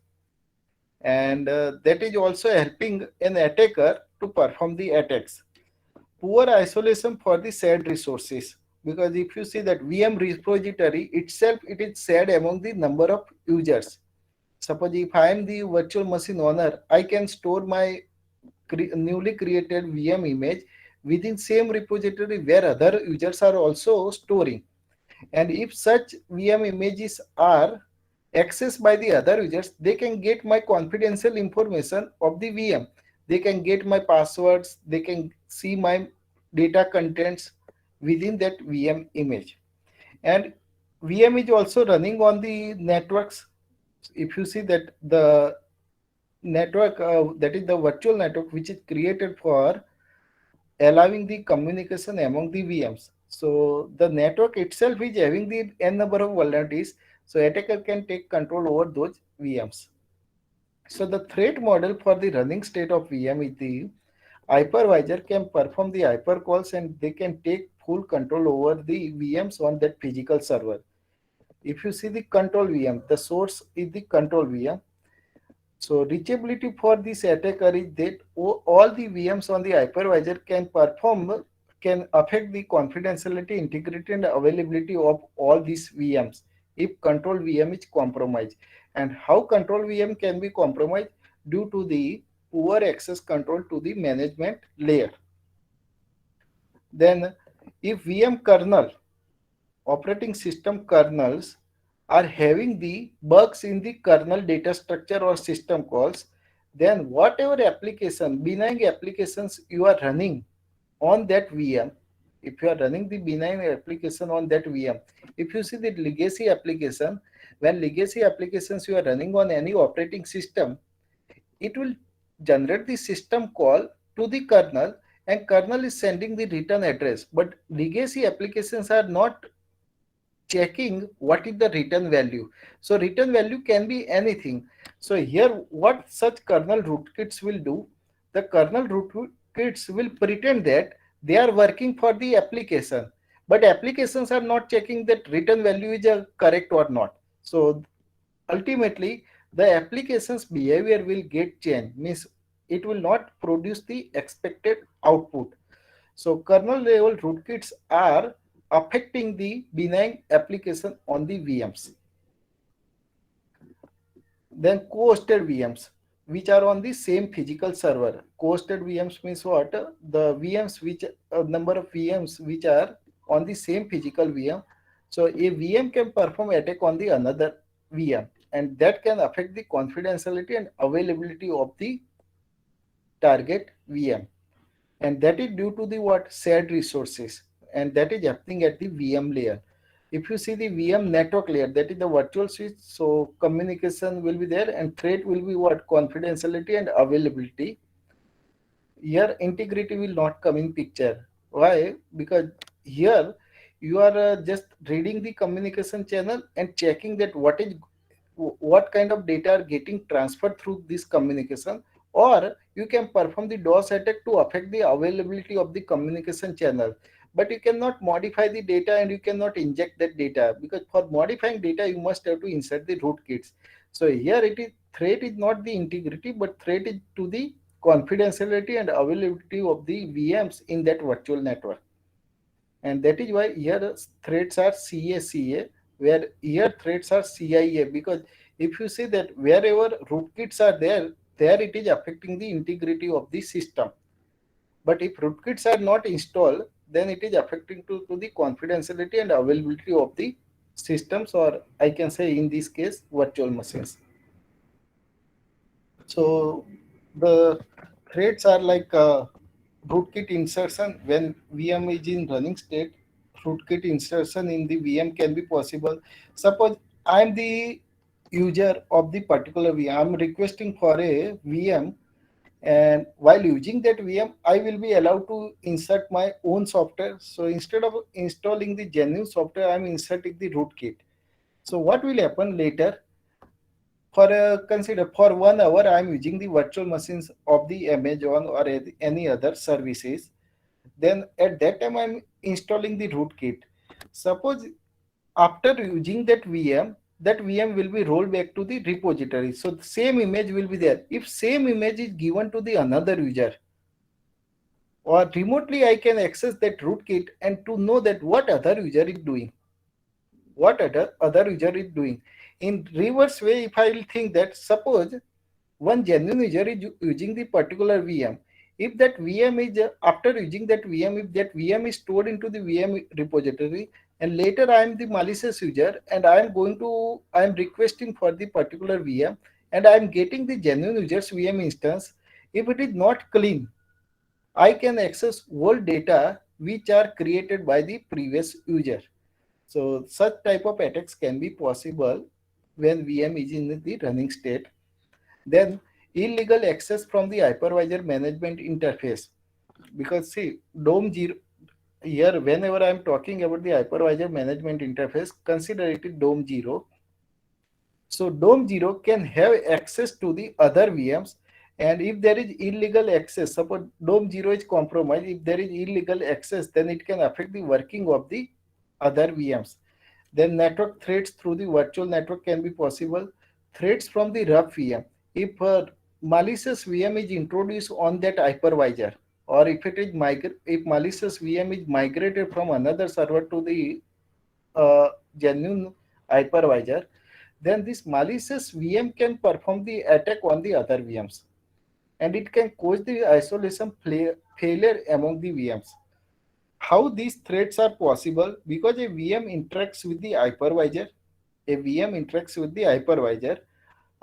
And that is also helping an attacker to perform the attacks. Poor isolation for the shared resources, because if you see that VM repository itself, it is shared among the number of users. Suppose if I am the virtual machine owner, I can store my newly created VM image within same repository where other users are also storing. And if such VM images are accessed by the other users, they can get my confidential information of the VM. They can get my passwords, they can see my data contents within that VM image. And VM is also running on the networks. If you see that the network, that is the virtual network which is created for allowing the communication among the VMs. So the network itself is having the n number of vulnerabilities, so attacker can take control over those VMs. So the threat model for the running state of VM is the hypervisor can perform the hypercalls and they can take full control over the VMs on that physical server. If you see the control VM, the source is the control VM. So reachability for this attacker is that all the VMs on the hypervisor can affect the confidentiality, integrity, and availability of all these VMs if control VM is compromised. And how control VM can be compromised? Due to the poor access control to the management layer. Then if VM kernel, operating system kernels are having the bugs in the kernel data structure or system calls, then whatever application, benign applications you are running on that VM, if you are running the benign application on that VM, if you see the legacy application, when legacy applications you are running on any operating system, it will generate the system call to the kernel and kernel is sending the return address. But legacy applications are not checking what is the return value. So return value can be anything. So here what such kernel rootkits will do, the kernel rootkits will pretend that they are working for the application, but applications are not checking that return value is correct or not. So ultimately the application's behavior will get changed, means it will not produce the expected output. So kernel level rootkits are affecting the benign application on the VMs. Then co-hosted VMs, which are on the same physical server. Co-hosted VMs means what? The VMs which number of VMs which are on the same physical VM. So a VM can perform attack on the another VM, and that can affect the confidentiality and availability of the target VM. And that is due to the what? Shared resources, and that is happening at the VM layer. If you see the VM network layer, that is the virtual switch, so communication will be there and threat will be what? Confidentiality and availability. Here integrity will not come in picture. Why? Because here you are just reading the communication channel and checking that what kind of data are getting transferred through this communication, or you can perform the DOS attack to affect the availability of the communication channel. But you cannot modify the data and you cannot inject that data, because for modifying data you must have to insert the rootkits. So here it is, threat is not the integrity, but threat is to the confidentiality and availability of the VMs in that virtual network. And that is why here threats are CA, where here threats are CIA, because if you see that wherever rootkits are there, there it is affecting the integrity of the system. But if rootkits are not installed, then it is affecting to the confidentiality and availability of the systems, or I can say in this case virtual machines. So the threats are like rootkit insertion. When VM is in running state, rootkit insertion in the VM can be possible. Suppose I am the user of the particular VM, I am requesting for a VM, and while using that VM I will be allowed to insert my own software. So instead of installing the genuine software, I am inserting the rootkit. So what will happen later? For consider for 1 hour I am using the virtual machines of the Amazon or any other services. Then at that time I am installing the rootkit. Suppose after using that VM will be rolled back to the repository. So the same image will be there. If same image is given to the another user, or remotely I can access that rootkit and to know that what other user is doing. What other user is doing. In reverse way, if I will think that suppose one genuine user is using the particular VM, if that VM is after using that VM, if that VM is stored into the VM repository, and later I am the malicious user and I am requesting for the particular VM and I am getting the genuine user's VM instance, if it is not clean, I can access all data which are created by the previous user. So such type of attacks can be possible when VM is in the running state. Then illegal access from the hypervisor management interface. because see, DOM 0 here, whenever I'm talking about the hypervisor management interface, consider it is DOM 0. So DOM 0 can have access to the other VMs, and if there is illegal access, suppose DOM 0 is compromised, if there is illegal access, then it can affect the working of the other VMs. Then network threats through the virtual network can be possible. Threats from the rough VM. If a malicious VM is introduced on that hypervisor, or if it is if malicious VM is migrated from another server to the genuine hypervisor, then this malicious VM can perform the attack on the other VMs, and it can cause the isolation failure among the VMs. How these threats are possible? Because a VM interacts with the hypervisor,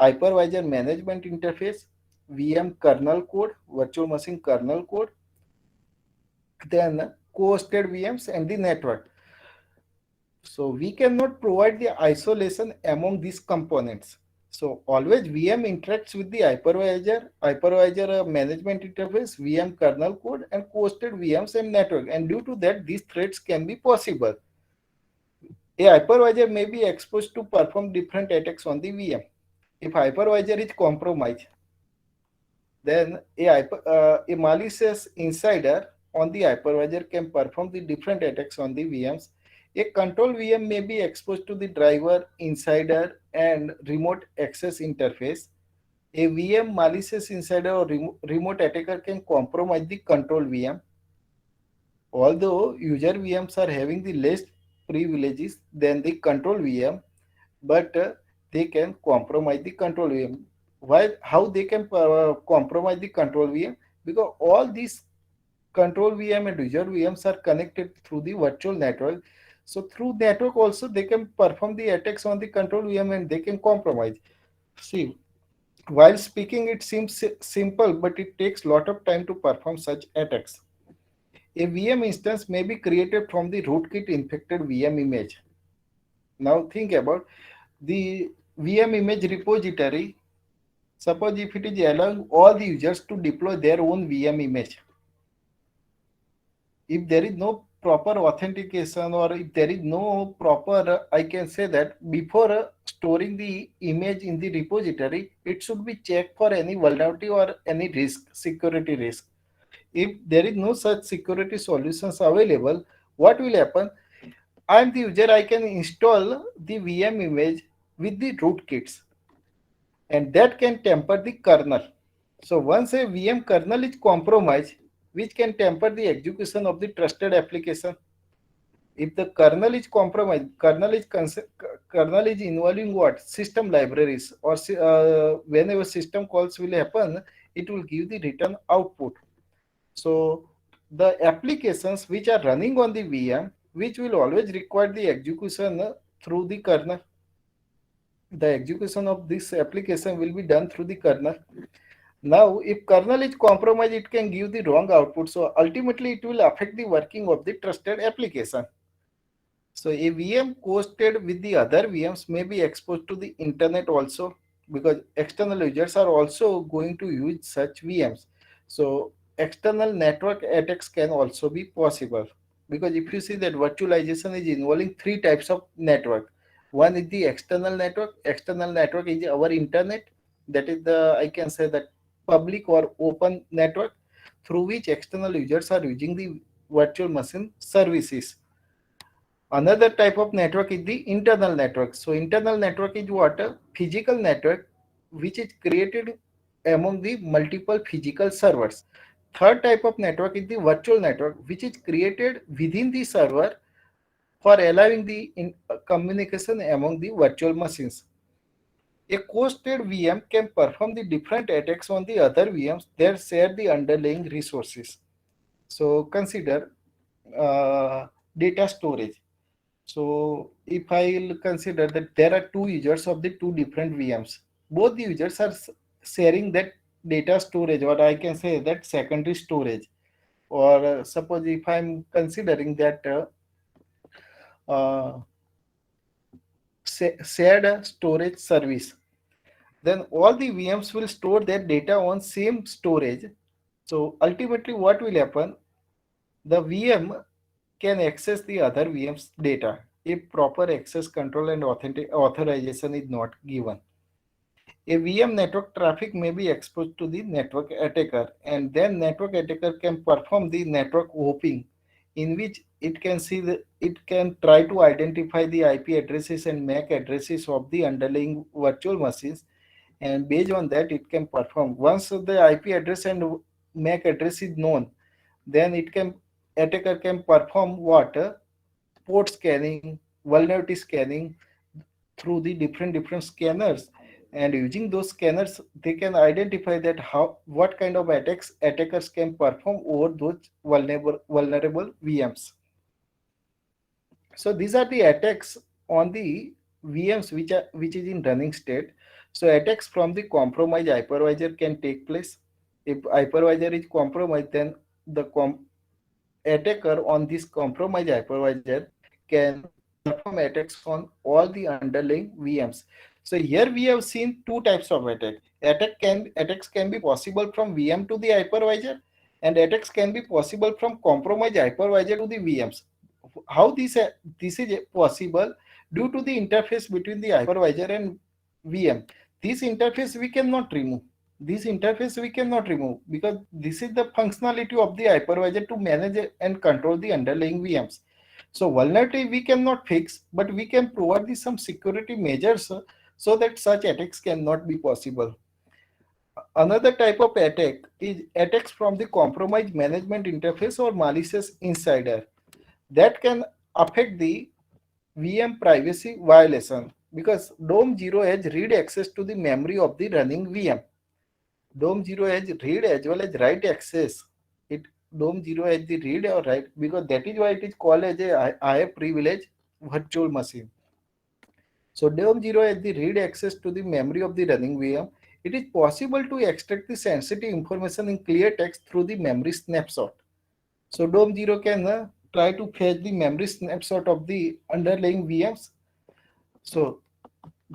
hypervisor management interface, VM kernel code, virtual machine kernel code, then co-hosted VMs and the network. So we cannot provide the isolation among these components. So always VM interacts with the hypervisor management interface, VM kernel code, and co-hosted VMs and network. And due to that, these threats can be possible. A hypervisor may be exposed to perform different attacks on the VM. If hypervisor is compromised, then a malicious insider on the hypervisor can perform the different attacks on the VMs. A control VM may be exposed to the driver, insider, and remote access interface. A VM malicious insider or remote attacker can compromise the control VM. Although user VMs are having the less privileges than the control VM, but they can compromise the control VM. Why? How they can compromise the control VM? Because all these control VM and user VMs are connected through the virtual network. So through network also they can perform the attacks on the control VM and they can compromise. See, while speaking it seems simple, but it takes lot of time to perform such attacks. A VM instance may be created from the rootkit infected VM image. Now think about the VM image repository. Suppose if it is allowing all the users to deploy their own VM image, if there is no proper authentication, or if there is no proper, I can say that before storing the image in the repository, it should be checked for any vulnerability or any risk, security risk. If there is no such security solutions available, what will happen? I am the user, I can install the VM image with the rootkits, and that can tamper the kernel. So once a VM kernel is compromised, which can tamper the execution of the trusted application. If the kernel is compromised, kernel is involving what? System libraries, or whenever system calls will happen, it will give the return output. So the applications which are running on the VM, which will always require the execution through the kernel. The execution of this application will be done through the kernel. Now, if kernel is compromised, it can give the wrong output. So ultimately, it will affect the working of the trusted application. So a VM hosted with the other VMs may be exposed to the internet also, because external users are also going to use such VMs. So external network attacks can also be possible, because if you see that virtualization is involving three types of network. One is the external network. External network is our internet. That is the, I can say that, public or open network through which external users are using the virtual machine services. Another type of network is the internal network. So internal network is what? A physical network which is created among the multiple physical servers. Third type of network is the virtual network, which is created within the server for allowing the communication among the virtual machines. A hosted VM can perform the different attacks on the other VMs that share the underlying resources. So consider data storage. So if I'll consider that there are two users of the two different VMs, both the users are sharing that data storage, or I can say that secondary storage. Or suppose if I'm considering that uh, shared storage service, then all the VMs will store their data on same storage, So ultimately, what will happen? The VM can access the other VM's data if proper access control and authentic authorization is not given. A VM network traffic may be exposed to the network attacker, and then network attacker can perform the network hopping, in which it can try to identify the IP addresses and MAC addresses of the underlying virtual machines, and based on that it can perform. Once the IP address and MAC address is known, then it can attacker can perform what port scanning, vulnerability scanning through the different scanners, and using those scanners they can identify that how what kind of attacks attackers can perform over those vulnerable VMs. So these are the attacks on the VMs which is in running state. So attacks from the compromised hypervisor can take place. If hypervisor is compromised, then the attacker on this compromised hypervisor can perform attacks on all the underlying VMs. So here we have seen two types of attacks can be possible from VM to the hypervisor, and attacks can be possible from compromised hypervisor to the VMs. How this is possible? Due to the interface between the hypervisor and VM. This interface we cannot remove. Because this is the functionality of the hypervisor to manage and control the underlying VMs. So vulnerability we cannot fix, but we can provide some security measures so that such attacks cannot be possible. Another type of attack is attacks from the compromised management interface or malicious insider that can affect the VM privacy violation, because DOM 0 has read access to the memory of the running VM. DOM 0 has read as well as write access. DOM 0 has the read or write, because that is why it is called as a high privilege virtual machine. So DOM 0 has the read access to the memory of the running VM. It is possible to extract the sensitive information in clear text through the memory snapshot. So DOM 0 can try to fetch the memory snapshot of the underlying VMs. So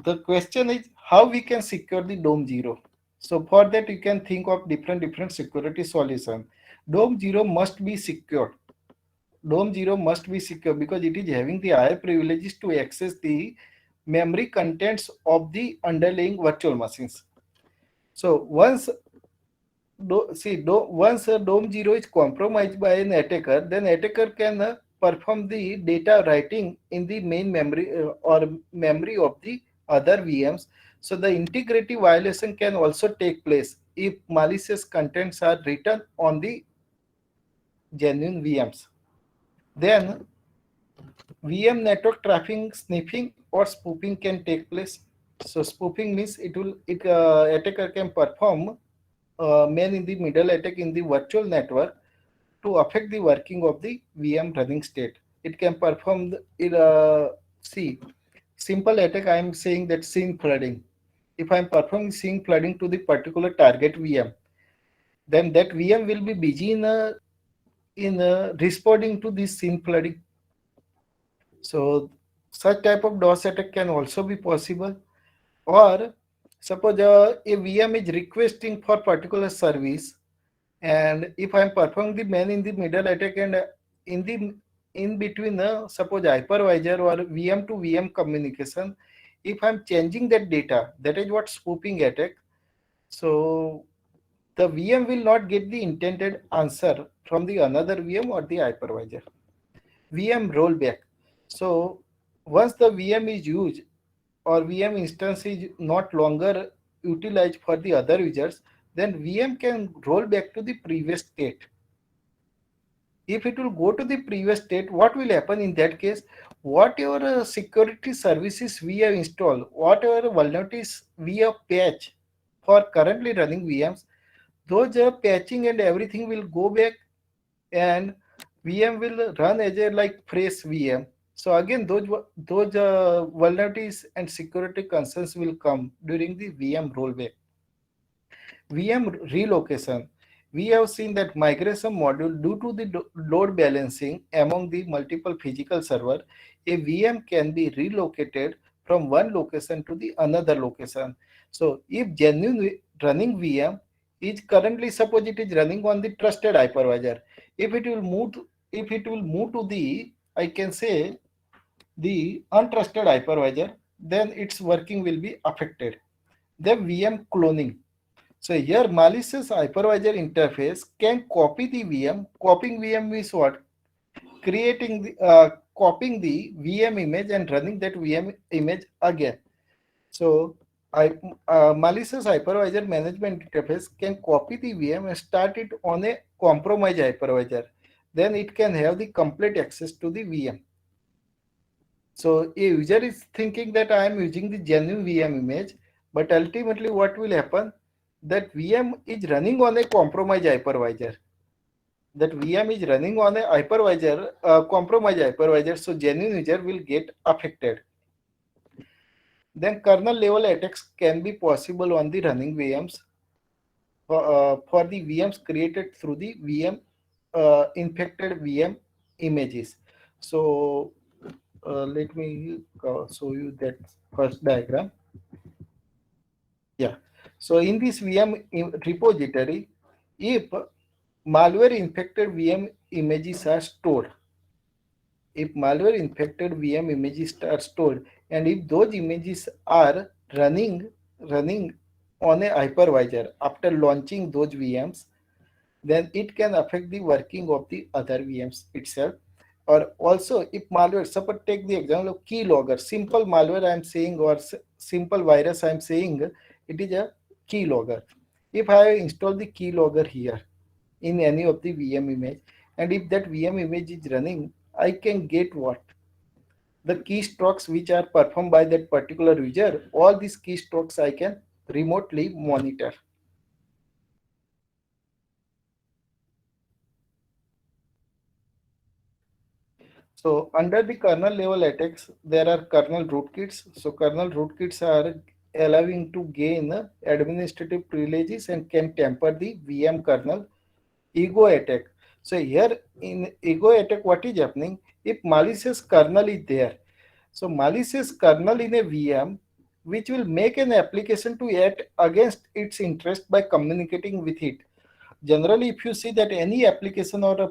the question is how we can secure the DOM 0. So for that you can think of different security solutions. DOM 0 must be secure. DOM 0 must be secure because it is having the higher privileges to access the memory contents of the underlying virtual machines. So once a DOM 0 is compromised by an attacker, then attacker can perform the data writing in the main memory or memory of the other VMs. So the integrity violation can also take place if malicious contents are written on the genuine VMs. Then VM network traffic sniffing or spoofing can take place. So spoofing means attacker can perform man in the middle attack in the virtual network to affect the working of the VM running state. It can perform simple attack. I am saying that SYN flooding. If I am performing SYN flooding to the particular target VM, then that VM will be busy in responding to this SYN flooding. So such type of DOS attack can also be possible. Or suppose a VM is requesting for particular service, and if I am performing the man in the middle attack and in between suppose hypervisor or VM to VM communication, if I am changing that data, that is what spoofing attack. So the VM will not get the intended answer from the another VM or the hypervisor. VM rollback. So once the VM is used or VM instance is not longer utilized for the other users, then VM can roll back to the previous state. If it will go to the previous state, what will happen in that case? Whatever security services we have installed, whatever vulnerabilities we have patched for currently running VMs, those patching and everything will go back, and VM will run as a like fresh VM. So again, those vulnerabilities and security concerns will come during the VM rollback. VM relocation. We have seen that migration module, due to the load balancing among the multiple physical server, a VM can be relocated from one location to the another location. So if genuine running VM is currently, suppose it is running on the trusted hypervisor. If it will move to the, I can say, the untrusted hypervisor, then its working will be affected. The VM cloning. So here malicious hypervisor interface can copy the VM. Copying VM means what? Copying the VM image and running that VM image again. So malicious hypervisor management interface can copy the VM and start it on a compromised hypervisor. Then it can have the complete access to the VM. So a user is thinking that I am using the genuine VM image, but ultimately what will happen? That VM is running on a compromised hypervisor. That VM is running on a hypervisor, compromised hypervisor, so genuine user will get affected. Then kernel level attacks can be possible on the running VMs for the VMs created through the VM infected VM images. So let me show you that first diagram. Yeah. So in this VM repository, if malware infected VM images are stored, if malware infected VM images are stored, and if those images are running on a hypervisor after launching those VMs, then it can affect the working of the other VMs itself. Or also, if malware, suppose take the example of keylogger, simple malware I am saying, or simple virus I am saying, it is a keylogger. If I install the keylogger here in any of the VM image, and if that VM image is running, I can get what? The keystrokes which are performed by that particular user. All these keystrokes I can remotely monitor. So under the kernel level attacks, there are kernel rootkits. So kernel rootkits are allowing to gain administrative privileges and can tamper the VM kernel. Ego attack. So here in ego attack, what is happening? If malicious kernel is there, so malicious kernel in a VM, which will make an application to act against its interest by communicating with it. Generally, if you see that any application or a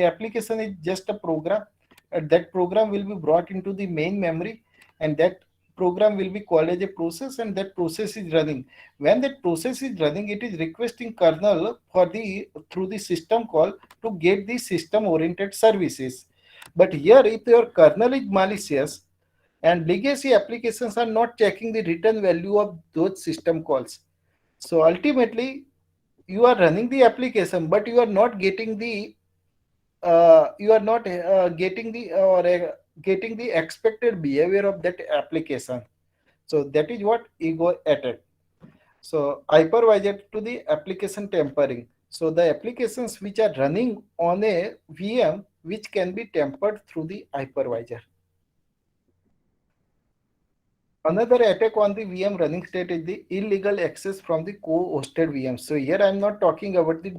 application is just a program, that program will be brought into the main memory, and that program will be called as a process, and that process is running. When that process is running, it is requesting kernel for the through the system call to get the system oriented services. But here, if your kernel is malicious and legacy applications are not checking the return value of those system calls, so ultimately you are running the application, but you are not getting the getting the expected behavior of that application. So that is what ego attack. So hypervisor to the application tampering. So the applications which are running on a VM which can be tampered through the hypervisor. Another attack on the VM running state is the illegal access from the co-hosted VM. So here I am not talking about the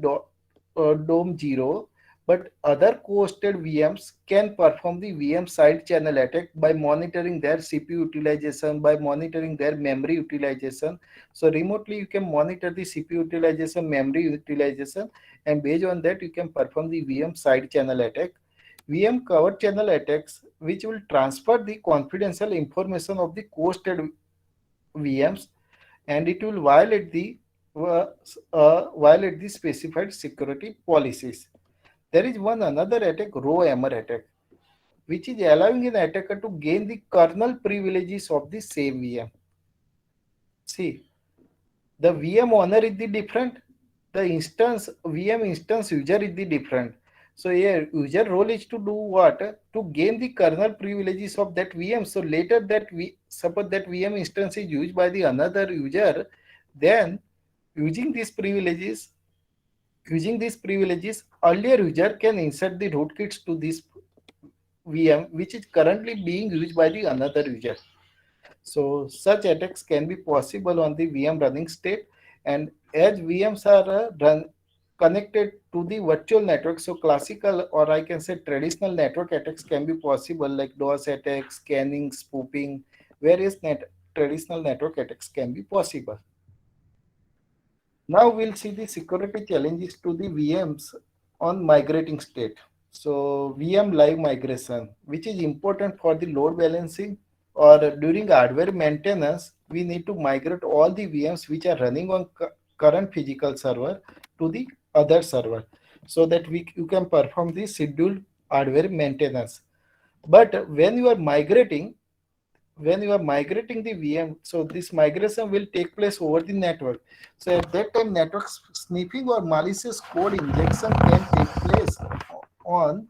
DOM 0, but other co-hosted VMs can perform the VM side channel attack by monitoring their CPU utilization, by monitoring their memory utilization. So remotely you can monitor the CPU utilization, memory utilization, and based on that you can perform the VM side channel attack. VM cover channel attacks, which will transfer the confidential information of the hosted VMs, and it will violate the specified security policies. There is one another attack, row hammer attack, which is allowing an attacker to gain the kernel privileges of the same VM. See, the VM owner is the different, the VM instance user is the different. So here user role is to do what? To gain the kernel privileges of that VM. So later that suppose that VM instance is used by the another user, then using these privileges, earlier user can insert the rootkits to this VM which is currently being used by the another user. So such attacks can be possible on the VM running state, and as VMs are connected to the virtual network, so classical, or I can say traditional network attacks can be possible, like DOS attacks, scanning, spoofing, various traditional network attacks can be possible. Now we'll see the security challenges to the VMs on migrating state. So VM live migration, which is important for the load balancing or during hardware maintenance, we need to migrate all the VMs which are running on current physical server to the other server so that you can perform the scheduled hardware maintenance. But when you are migrating the VM, so this migration will take place over the network. So at that time, network sniffing or malicious code injection can take place on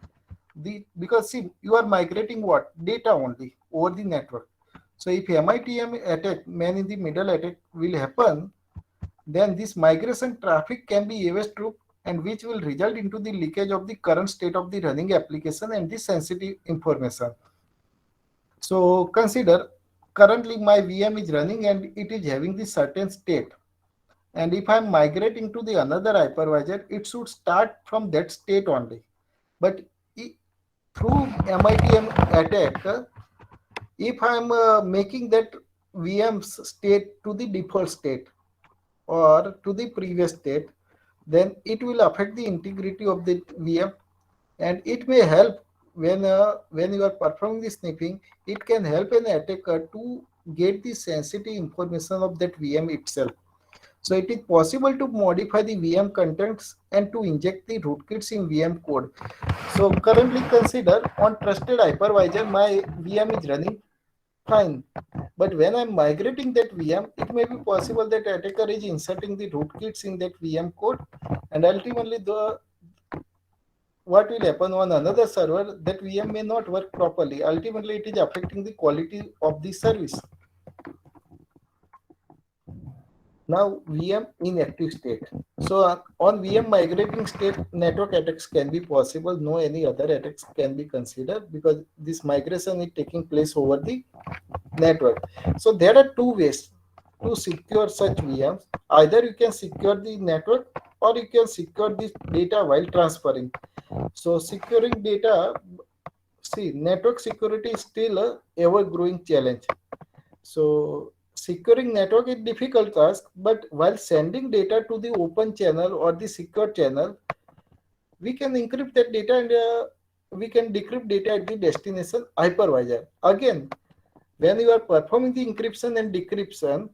the, because see, you are migrating what? Data only over the network. So if MITM attack, man in the middle attack will happen, then this migration traffic can be eavesdropped and which will result into the leakage of the current state of the running application and the sensitive information. So consider currently my VM is running and it is having the certain state. And if I'm migrating to the another hypervisor, it should start from that state only. But through MITM attack, if I'm making that VM's state to the default state or to the previous state, then it will affect the integrity of the VM, and it may help when you are performing the sniffing. It can help an attacker to get the sensitive information of that VM itself. So it is possible to modify the VM contents and to inject the rootkits in VM code. So currently consider on trusted hypervisor, my VM is running fine. But when I'm migrating that VM, it may be possible that attacker is inserting the rootkits in that VM code, and ultimately what will happen on another server, that VM may not work properly. Ultimately, it is affecting the quality of the service. Now, VM in active state. So on VM migrating state, network attacks can be possible. No any other attacks can be considered because this migration is taking place over the network. So there are two ways to secure such VMs. Either you can secure the network or you can secure this data while transferring. So securing data, see, network security is still a ever growing challenge. So securing network is difficult task, but while sending data to the open channel or the secure channel, we can encrypt that data and we can decrypt data at the destination hypervisor. Again, when you are performing the encryption and decryption,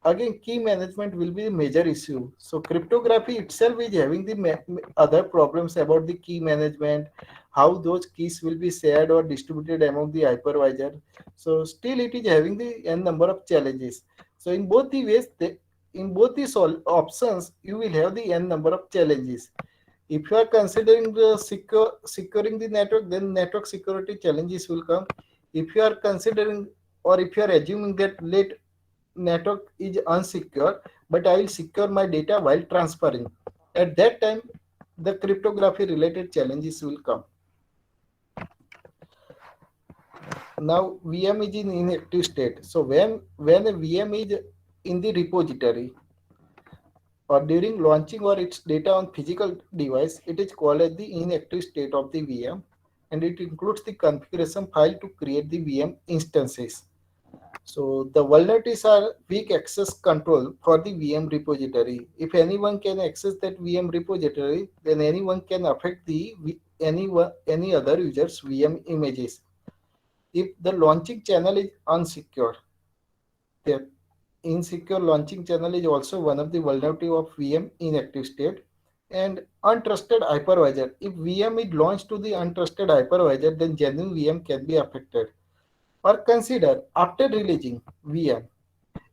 again key management will be a major issue. So cryptography itself is having the other problems about the key management, how those keys will be shared or distributed among the hypervisor. So still it is having the n number of challenges. So in both the ways, in both these options, you will have the n number of challenges. If you are considering the securing the network, then network security challenges will come. If you are considering or if you are assuming that network is unsecure, but I will secure my data while transferring, at that time the cryptography related challenges will come. Now VM is in inactive state. So when a VM is in the repository or during launching or its data on physical device, it is called as the inactive state of the VM, and it includes the configuration file to create the VM instances. So the vulnerabilities are weak access control for the VM repository. If anyone can access that VM repository, then anyone can affect the any other user's VM images. If the launching channel is unsecure, the insecure launching channel is also one of the vulnerability of VM inactive state. And untrusted hypervisor. If VM is launched to the untrusted hypervisor, then genuine VM can be affected. Or consider after releasing VM,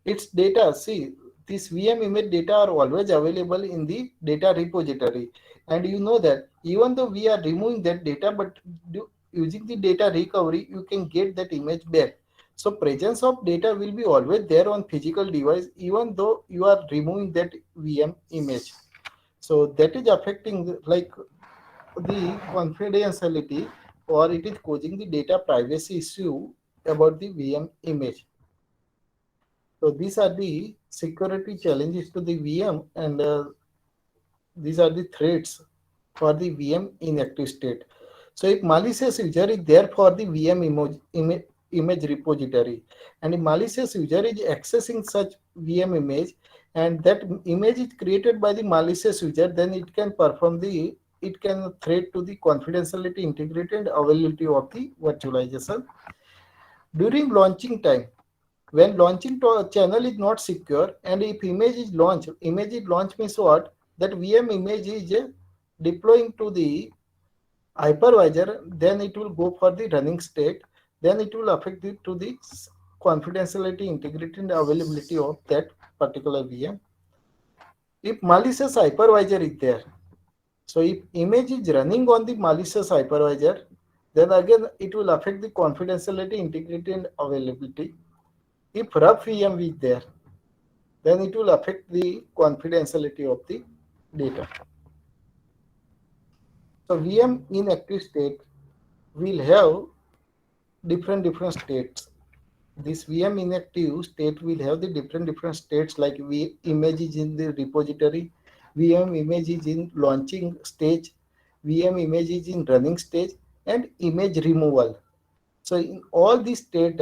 its data. See, this VM image data are always available in the data repository, and you know that even though we are removing that data, but using the data recovery, you can get that image back. So presence of data will be always there on physical device, even though you are removing that VM image. So that is affecting the confidentiality, or it is causing the data privacy issue about the VM image. So these are the security challenges to the VM, and these are the threats for the VM inactive state. So if malicious user is there for the VM image repository, and if malicious user is accessing such VM image, and that image is created by the malicious user, then it can threat to the confidentiality, integrity, and availability of the virtualization. During launching time, when launching to a channel is not secure, and if image is launched means what? That VM image is deploying to the hypervisor, then it will go for the running state, then it will affect to the confidentiality, integrity, and availability of that particular VM. If malicious hypervisor is there, so if image is running on the malicious hypervisor, then again it will affect the confidentiality, integrity, and availability. If rough VM is there, then it will affect the confidentiality of the data. So VM in active state will have different states. This VM inactive state will have the different states, like image is in the repository, VM image is in launching stage, VM image is in running stage, and image removal. So in all these state,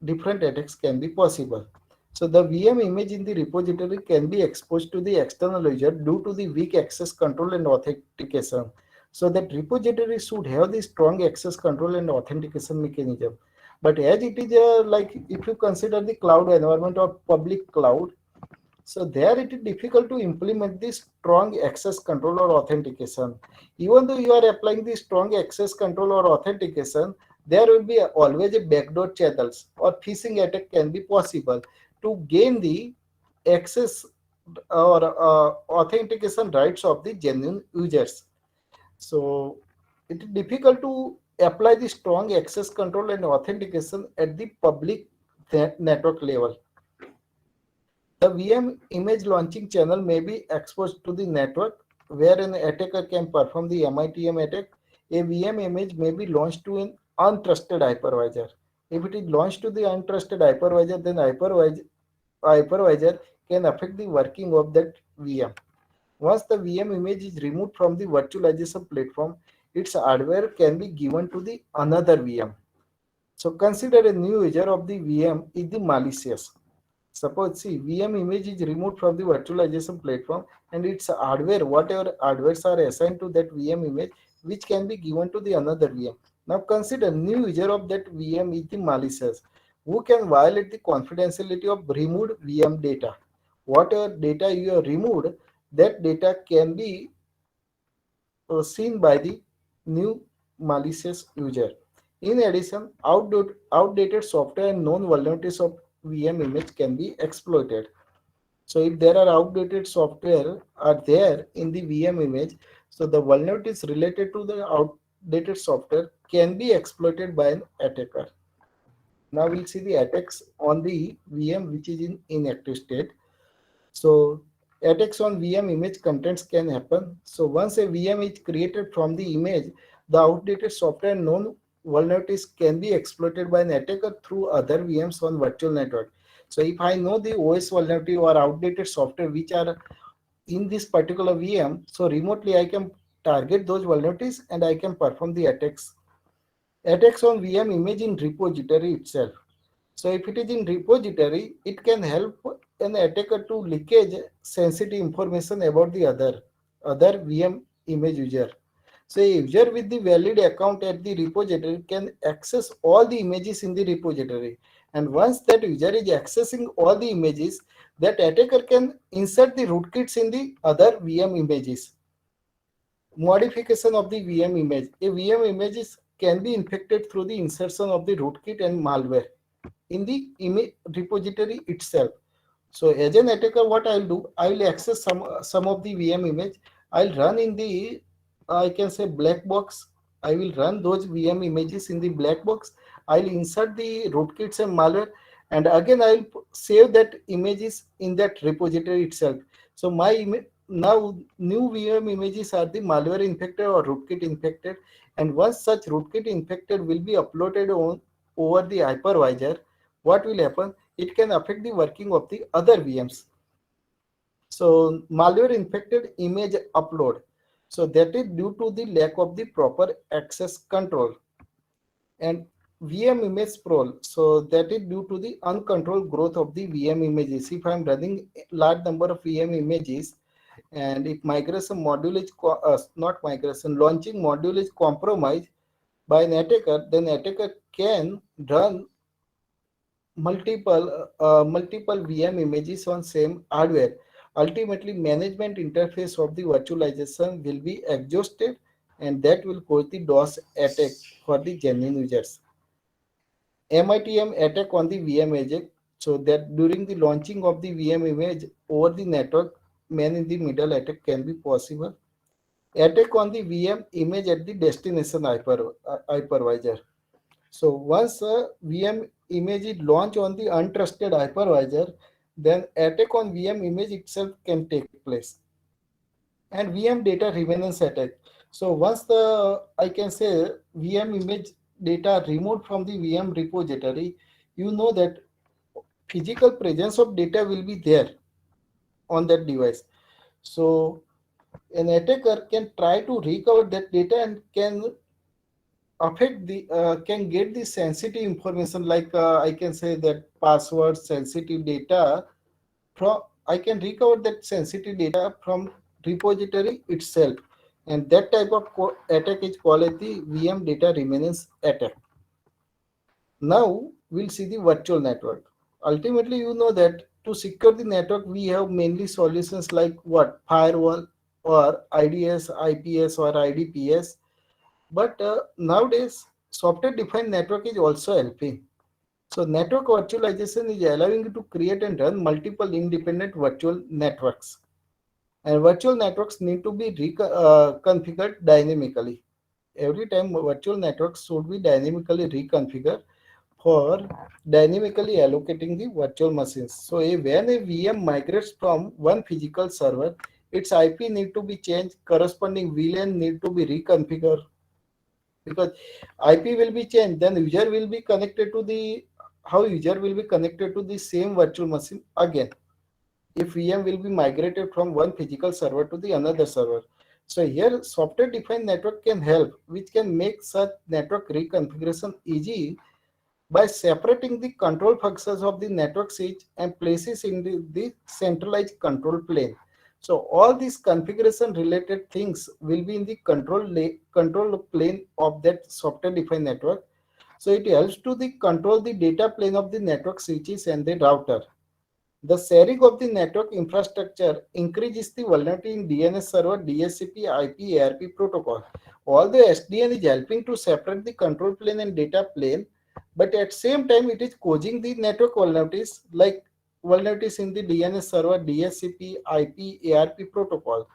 different attacks can be possible. So the VM image in the repository can be exposed to the external user due to the weak access control and authentication. So that repository should have the strong access control and authentication mechanism. But as it is like, if you consider the cloud environment or public cloud, so there it is difficult to implement this strong access control or authentication. Even though you are applying the strong access control or authentication, there will be always a backdoor channels or phishing attack can be possible to gain the access or authentication rights of the genuine users. So it is difficult to apply the strong access control and authentication at the public network level. The VM image launching channel may be exposed to the network where an attacker can perform the MITM attack. A VM image may be launched to an untrusted hypervisor. If it is launched to the untrusted hypervisor, then hypervisor can affect the working of that VM. Once the VM image is removed from the virtualization platform, its hardware can be given to the another VM. So consider a new user of the VM is the malicious. Suppose, see, VM image is removed from the virtualization platform, and its hardware, whatever hardwares are assigned to that VM image, which can be given to the another VM. Now consider new user of that VM is the malicious, who can violate the confidentiality of removed VM data. Whatever data you have removed, that data can be seen by the new malicious user. In addition, outdated software and known vulnerabilities of VM image can be exploited. So if there are outdated software are there in the VM image, so the vulnerabilities related to the outdated software can be exploited by an attacker. Now we'll see the attacks on the VM which is in inactive state. So attacks on VM image contents can happen. So once a VM is created from the image, the outdated software and known vulnerabilities can be exploited by an attacker through other VMs on virtual network. So if I know the OS vulnerability or outdated software which are in this particular VM, so remotely I can target those vulnerabilities and I can perform the attacks. Attacks on VM image in repository itself. So if it is in repository, it can help an attacker to leakage sensitive information about the other VM image user. So a user with the valid account at the repository can access all the images in the repository. And once that user is accessing all the images, that attacker can insert the rootkits in the other VM images. Modification of the VM image. A VM images can be infected through the insertion of the rootkit and malware in the image repository itself. So as an attacker, what I'll do, I will access some of the VM image. I'll run in the, I can say, black box. I will run those VM images in the black box. I'll insert the rootkits and malware, and again I'll save that images in that repository itself. So my now new VM images are the malware infected or rootkit infected, and once such rootkit infected will be uploaded on over the hypervisor, what will happen? It can affect the working of the other VMs. So malware infected image upload. So that is due to the lack of the proper access control. And VM image sprawl. So that is due to the uncontrolled growth of the VM images. If I'm running a large number of VM images, and if migration module is not migration, launching module is compromised by an attacker, then attacker can run multiple VM images on same hardware. Ultimately, management interface of the virtualization will be exhausted, and that will cause the DOS attack for the genuine users. MITM attack on the VM agent, so that during the launching of the VM image over the network, man in the middle attack can be possible. Attack on the VM image at the destination hypervisor. So once a VM image is launched on the untrusted hypervisor, then attack on VM image itself can take place. And VM data remanence attack. So once I can say VM image data removed from the VM repository, you know that physical presence of data will be there on that device. So an attacker can try to recover that data and can get the sensitive information, like I can say that password sensitive data from I can recover that sensitive data from repository itself, and that type of attack is called the VM data remanence attack. Now we'll see the virtual network. Ultimately, you know that to secure the network, we have mainly solutions like what, firewall or IDS, IPS or IDPS. But nowadays, software-defined network is also helping. So network virtualization is allowing you to create and run multiple independent virtual networks. And virtual networks need to be configured dynamically. Every time virtual networks should be dynamically reconfigured for dynamically allocating the virtual machines. So when a VM migrates from one physical server, its IP need to be changed, corresponding VLAN need to be reconfigured, because IP will be changed, then user will be connected to the same virtual machine again, if VM will be migrated from one physical server to the another server. So here software defined network can help, which can make such network reconfiguration easy by separating the control functions of the network switch and places in the centralized control plane. So all these configuration related things will be in the control plane of that software defined network. So it helps to control the data plane of the network switches and the router. The sharing of the network infrastructure increases the vulnerability in DNS server, DHCP, IP, ARP protocol. Although SDN is helping to separate the control plane and data plane, but at same time it is causing the network vulnerabilities, like vulnerabilities in the DNS server, DHCP, IP, ARP protocol.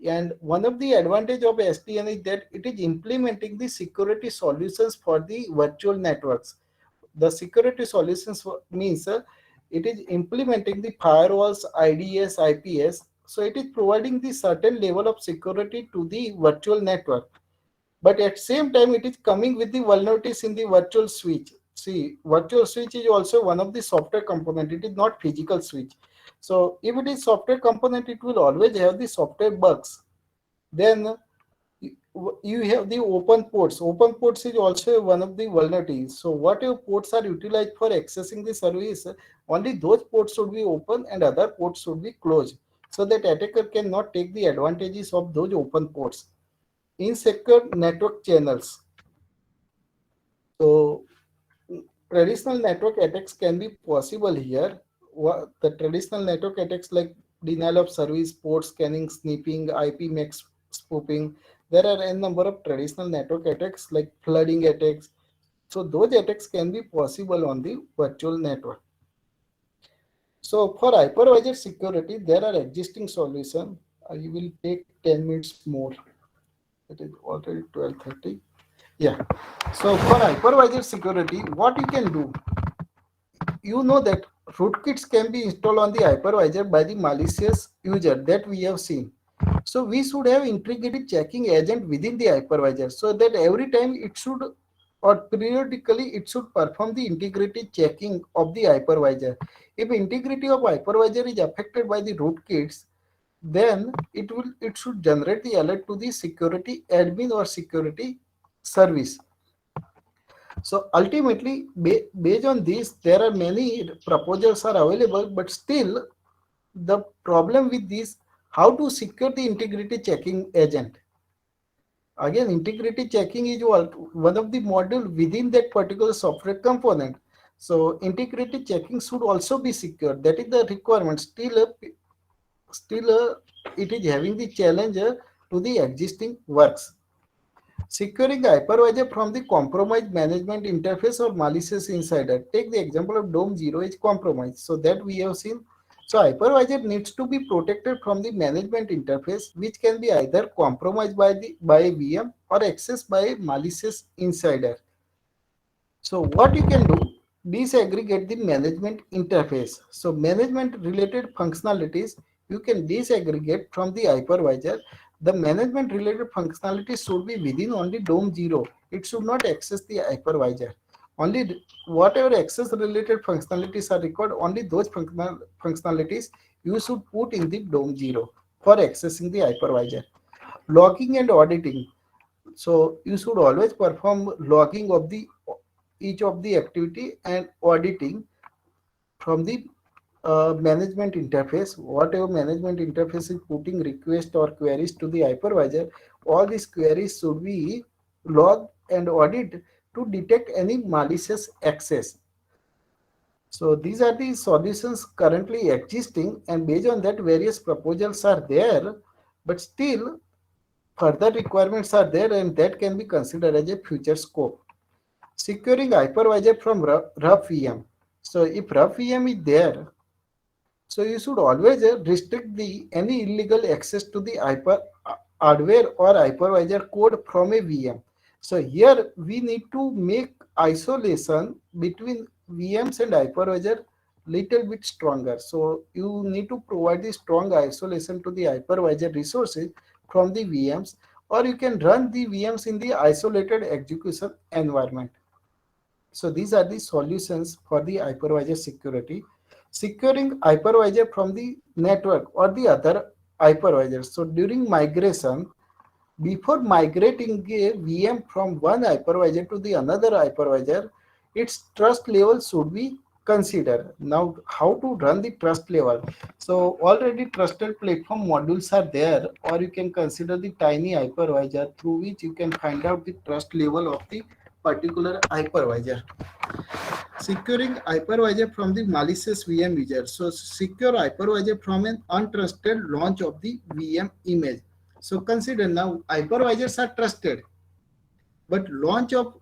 And one of the advantage of SDN is that it is implementing the security solutions for the virtual networks. The security solutions means it is implementing the firewalls, IDS, IPS. So it is providing the certain level of security to the virtual network. But at same time, it is coming with the vulnerabilities in the virtual switch. See, virtual switch is also one of the software component. It is not physical switch. So if it is software component, it will always have the software bugs. Then you have the open ports. Open ports is also one of the vulnerabilities. So whatever ports are utilized for accessing the service, only those ports should be open and other ports should be closed, so that attacker cannot take the advantages of those open ports. Insecure network channels. So traditional network attacks can be possible here. The traditional network attacks like denial of service, port scanning, sniffing, IP max spoofing. There are a number of traditional network attacks like flooding attacks. So those attacks can be possible on the virtual network. So for hypervisor security, there are existing solutions. I will take 10 minutes more. It is already 12:30. Yeah. So for hypervisor security, what you can do, you know that rootkits can be installed on the hypervisor by the malicious user that we have seen. So we should have integrity checking agent within the hypervisor, so that every time it should, or periodically it should perform the integrity checking of the hypervisor. If integrity of hypervisor is affected by the rootkits, then it should generate the alert to the security admin or security service. So ultimately, based on this, there are many proposals are available, but still the problem with this, how to secure the integrity checking agent. Again, integrity checking is one of the module within that particular software component. So integrity checking should also be secure. That is the requirement. Still, it is having the challenge to the existing works. Securing hypervisor from the compromised management interface or malicious insider. Take the example of DOM 0 is compromised. So that we have seen. So hypervisor needs to be protected from the management interface, which can be either compromised by a VM or accessed by a malicious insider. So what you can do, disaggregate the management interface. So management related functionalities, you can disaggregate from the hypervisor. The management related functionalities should be within only DOM 0. It should not access the hypervisor. Only whatever access related functionalities are required, only those functionalities you should put in the DOM 0 for accessing the hypervisor. Logging and auditing. So you should always perform logging of the each of the activity and auditing from the management interface. Whatever management interface is putting request or queries to the hypervisor, all these queries should be logged and audit to detect any malicious access. So these are the solutions currently existing, and based on that various proposals are there, but still further requirements are there, and that can be considered as a future scope. Securing hypervisor from rough VM. So if rough VM is there, so you should always restrict the any illegal access to the hardware or hypervisor code from a VM. So here we need to make isolation between VMs and hypervisor little bit stronger. So you need to provide the strong isolation to the hypervisor resources from the VMs, or you can run the VMs in the isolated execution environment. So these are the solutions for the hypervisor security. Securing hypervisor from the network or the other hypervisors. So during migration, before migrating a VM from one hypervisor to the another hypervisor, its trust level should be considered. Now, how to run the trust level? So already trusted platform modules are there, or you can consider the tiny hypervisor through which you can find out the trust level of the particular hypervisor. Securing hypervisor from the malicious VM user. So secure hypervisor from an untrusted launch of the VM image. So consider now hypervisors are trusted, but launch of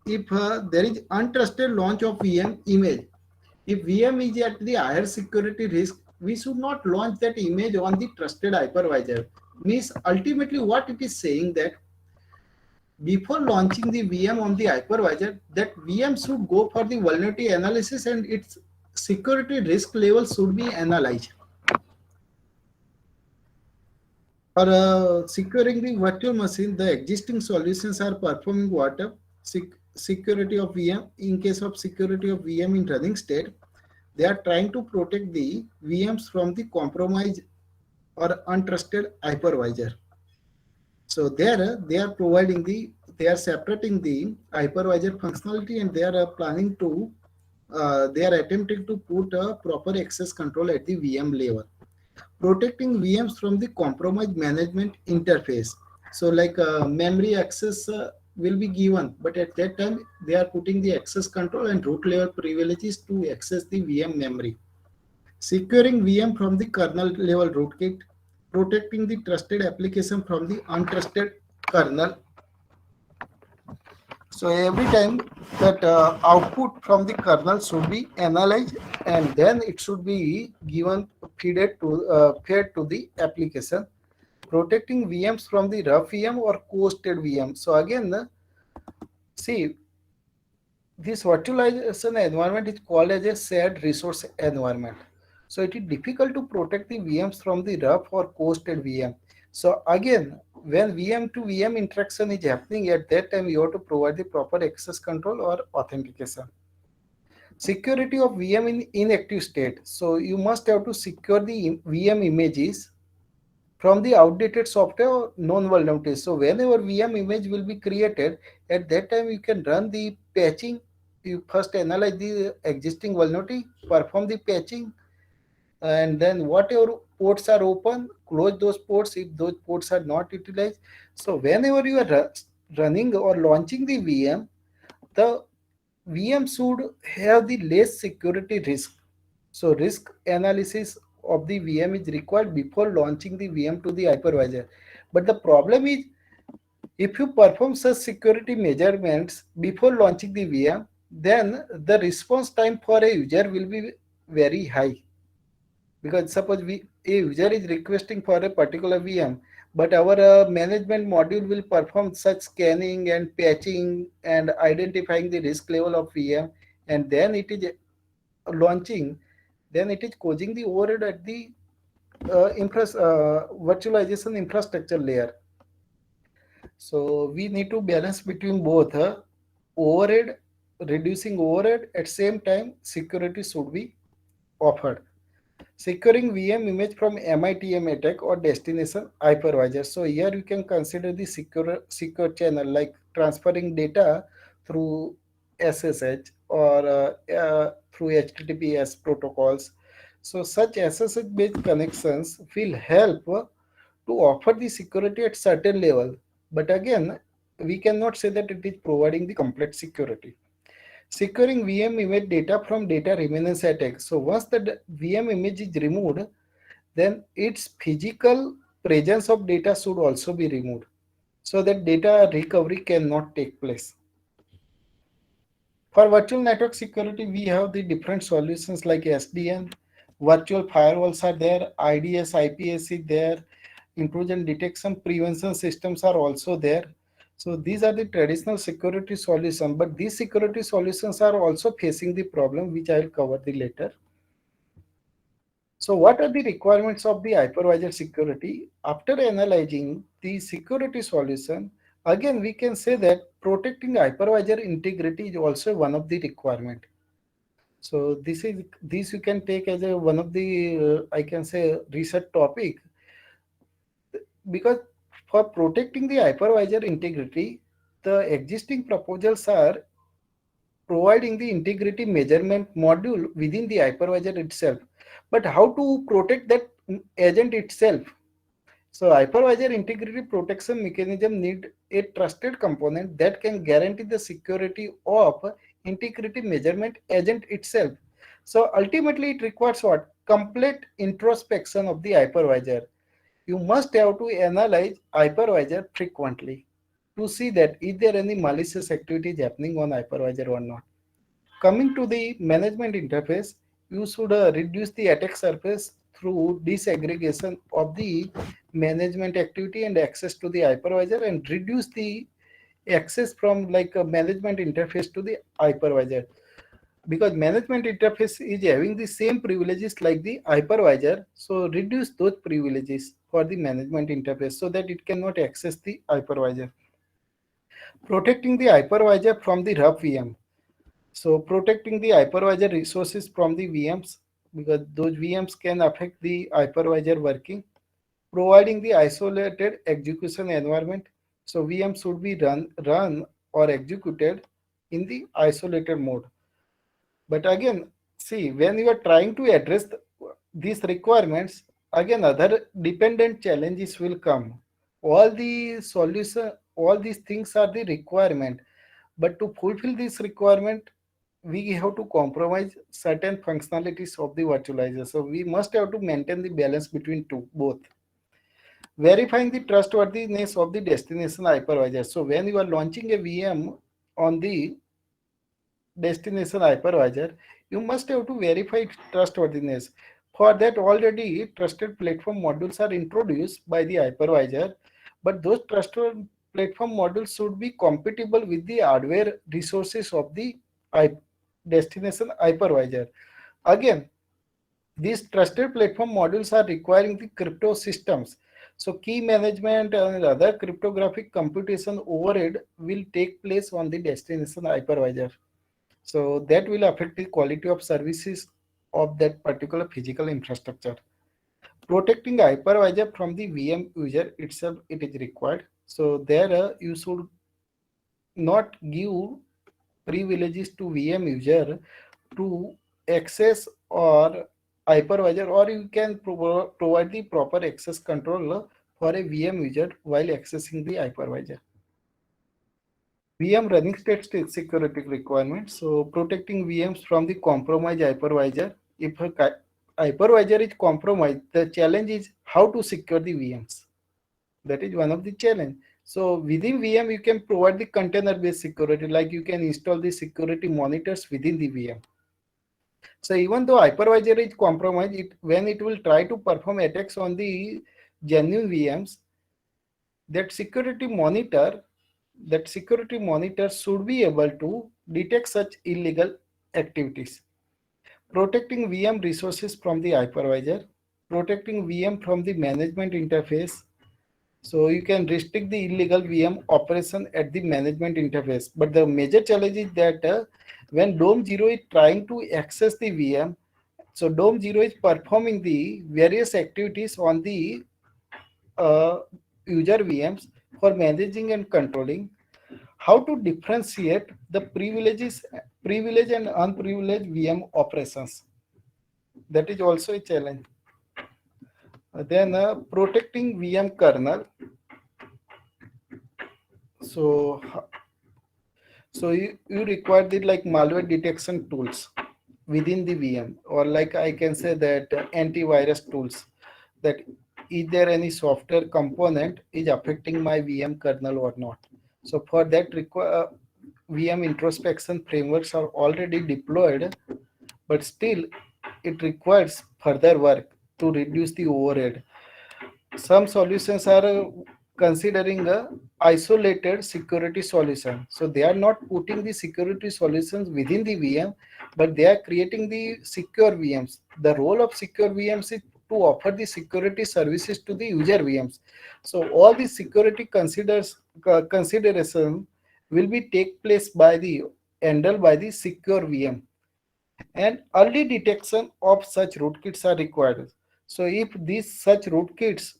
if there is untrusted launch of VM image, if VM is at the higher security risk, we should not launch that image on the trusted hypervisor. Means ultimately what it is saying that before launching the VM on the hypervisor, that VM should go for the vulnerability analysis and its security risk level should be analyzed. For securing the virtual machine, the existing solutions are performing what? Security of VM. In case of security of VM in running state, they are trying to protect the VMs from the compromised or untrusted hypervisor. So there they are providing they are separating the hypervisor functionality, and they are planning to they are attempting to put a proper access control at the VM level, protecting VMs from the compromised management interface. So like memory access will be given, but at that time they are putting the access control and root level privileges to access the VM memory. Securing VM from the kernel level rootkit, protecting the trusted application from the untrusted kernel. So every time that output from the kernel should be analyzed, and then it should be given fed to the application. Protecting VMs from the rough VM or co-hosted VM. So again, see, this virtualization environment is called as a shared resource environment. So it is difficult to protect the VMs from the rough or co-hosted VM. So again, when VM to VM interaction is happening, at that time you have to provide the proper access control or authentication. Security of VM in inactive state. So you must have to secure the VM images from the outdated software or known vulnerabilities. So whenever VM image will be created, at that time you can run the patching. You first analyze the existing vulnerability, perform the patching, and then whatever ports are open, close those ports if those ports are not utilized. So whenever you are running or launching the VM, the VM should have the less security risk. So risk analysis of the VM is required before launching the VM to the hypervisor. But the problem is, if you perform such security measurements before launching the VM, then the response time for a user will be very high. Because suppose a user is requesting for a particular VM, but our management module will perform such scanning and patching and identifying the risk level of VM, and then it is launching, then it is causing the overhead at the virtualization infrastructure layer. So we need to balance between both overhead, reducing overhead, at same time security should be offered. Securing VM image from MITM attack or destination hypervisor. So here you can consider the secure channel like transferring data through SSH or through HTTPS protocols. So such SSH based connections will help to offer the security at certain level. But again, we cannot say that it is providing the complete security. Securing VM image data from data remnants attack. So once the VM image is removed, then its physical presence of data should also be removed so that data recovery cannot take place. For virtual network security, we have the different solutions like SDN, virtual firewalls are there, IDS, IPS is there, intrusion detection prevention systems are also there. So these are the traditional security solutions, but these security solutions are also facing the problem which I will cover the later. So what are the requirements of the hypervisor security? After analyzing the security solution, again we can say that protecting hypervisor integrity is also one of the requirement. So this you can take as a one of the I can say research topic, because for protecting the hypervisor integrity, the existing proposals are providing the integrity measurement module within the hypervisor itself. But how to protect that agent itself? So hypervisor integrity protection mechanism need a trusted component that can guarantee the security of integrity measurement agent itself. So ultimately it requires what? Complete introspection of the hypervisor. You must have to analyze hypervisor frequently to see that is there any malicious activities happening on hypervisor or not. Coming to the management interface, you should reduce the attack surface through disaggregation of the management activity and access to the hypervisor, and reduce the access from like a management interface to the hypervisor, because management interface is having the same privileges like the hypervisor. So reduce those privileges for the management interface so that it cannot access the hypervisor. Protecting the hypervisor from the rough VM. So protecting the hypervisor resources from the VMs, because those VMs can affect the hypervisor working. Providing the isolated execution environment. So VM should be run or executed in the isolated mode. But again, see, when you are trying to address these requirements, again other dependent challenges will come. All the solution, all these things are the requirement, but to fulfill this requirement, we have to compromise certain functionalities of the virtualizer. So we must have to maintain the balance between both. Verifying the trustworthiness of the destination hypervisor. So when you are launching a VM on the destination hypervisor, you must have to verify trustworthiness. For that, already trusted platform modules are introduced by the hypervisor, but those trusted platform modules should be compatible with the hardware resources of the destination hypervisor. Again, these trusted platform modules are requiring the crypto systems. So key management and other cryptographic computation overhead will take place on the destination hypervisor. So that will affect the quality of services of that particular physical infrastructure. Protecting hypervisor from the VM user itself, it is required. So there you should not give privileges to VM user to access or hypervisor, or you can provide the proper access control for a VM user while accessing the hypervisor. VM running state security requirements. So protecting VMs from the compromised hypervisor. If a hypervisor is compromised, the challenge is how to secure the VMs. That is one of the challenge. So within VM, you can provide the container-based security, like you can install the security monitors within the VM. So even though hypervisor is compromised, when it will try to perform attacks on the genuine VMs, that security monitor should be able to detect such illegal activities. Protecting VM resources from the hypervisor, protecting VM from the management interface. So you can restrict the illegal VM operation at the management interface. But the major challenge is that when DOM 0 is trying to access the VM, so DOM 0 is performing the various activities on the user VMs for managing and controlling. How to differentiate the privileged and unprivileged VM operations. That is also a challenge. Then protecting VM kernel. So you require the like malware detection tools within the VM, or like I can say that antivirus tools, that is there any software component is affecting my VM kernel or not. So for that VM introspection frameworks are already deployed, but still it requires further work to reduce the overhead. Some solutions are considering a isolated security solution. So they are not putting the security solutions within the VM, but they are creating the secure VMs. The role of secure VMs is to offer the security services to the user VMs. So all the security consideration will be take place by the handled by the secure VM, and early detection of such rootkits are required. So if these such rootkits,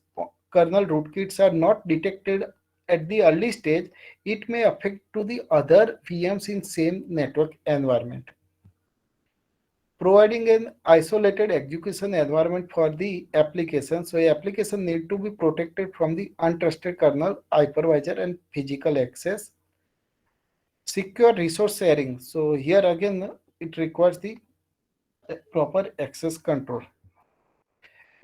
kernel rootkits are not detected at the early stage, it may affect to the other VMs in same network environment. Providing an isolated execution environment for the application. So application need to be protected from the untrusted kernel, hypervisor and physical access. Secure resource sharing. So here again, it requires the proper access control.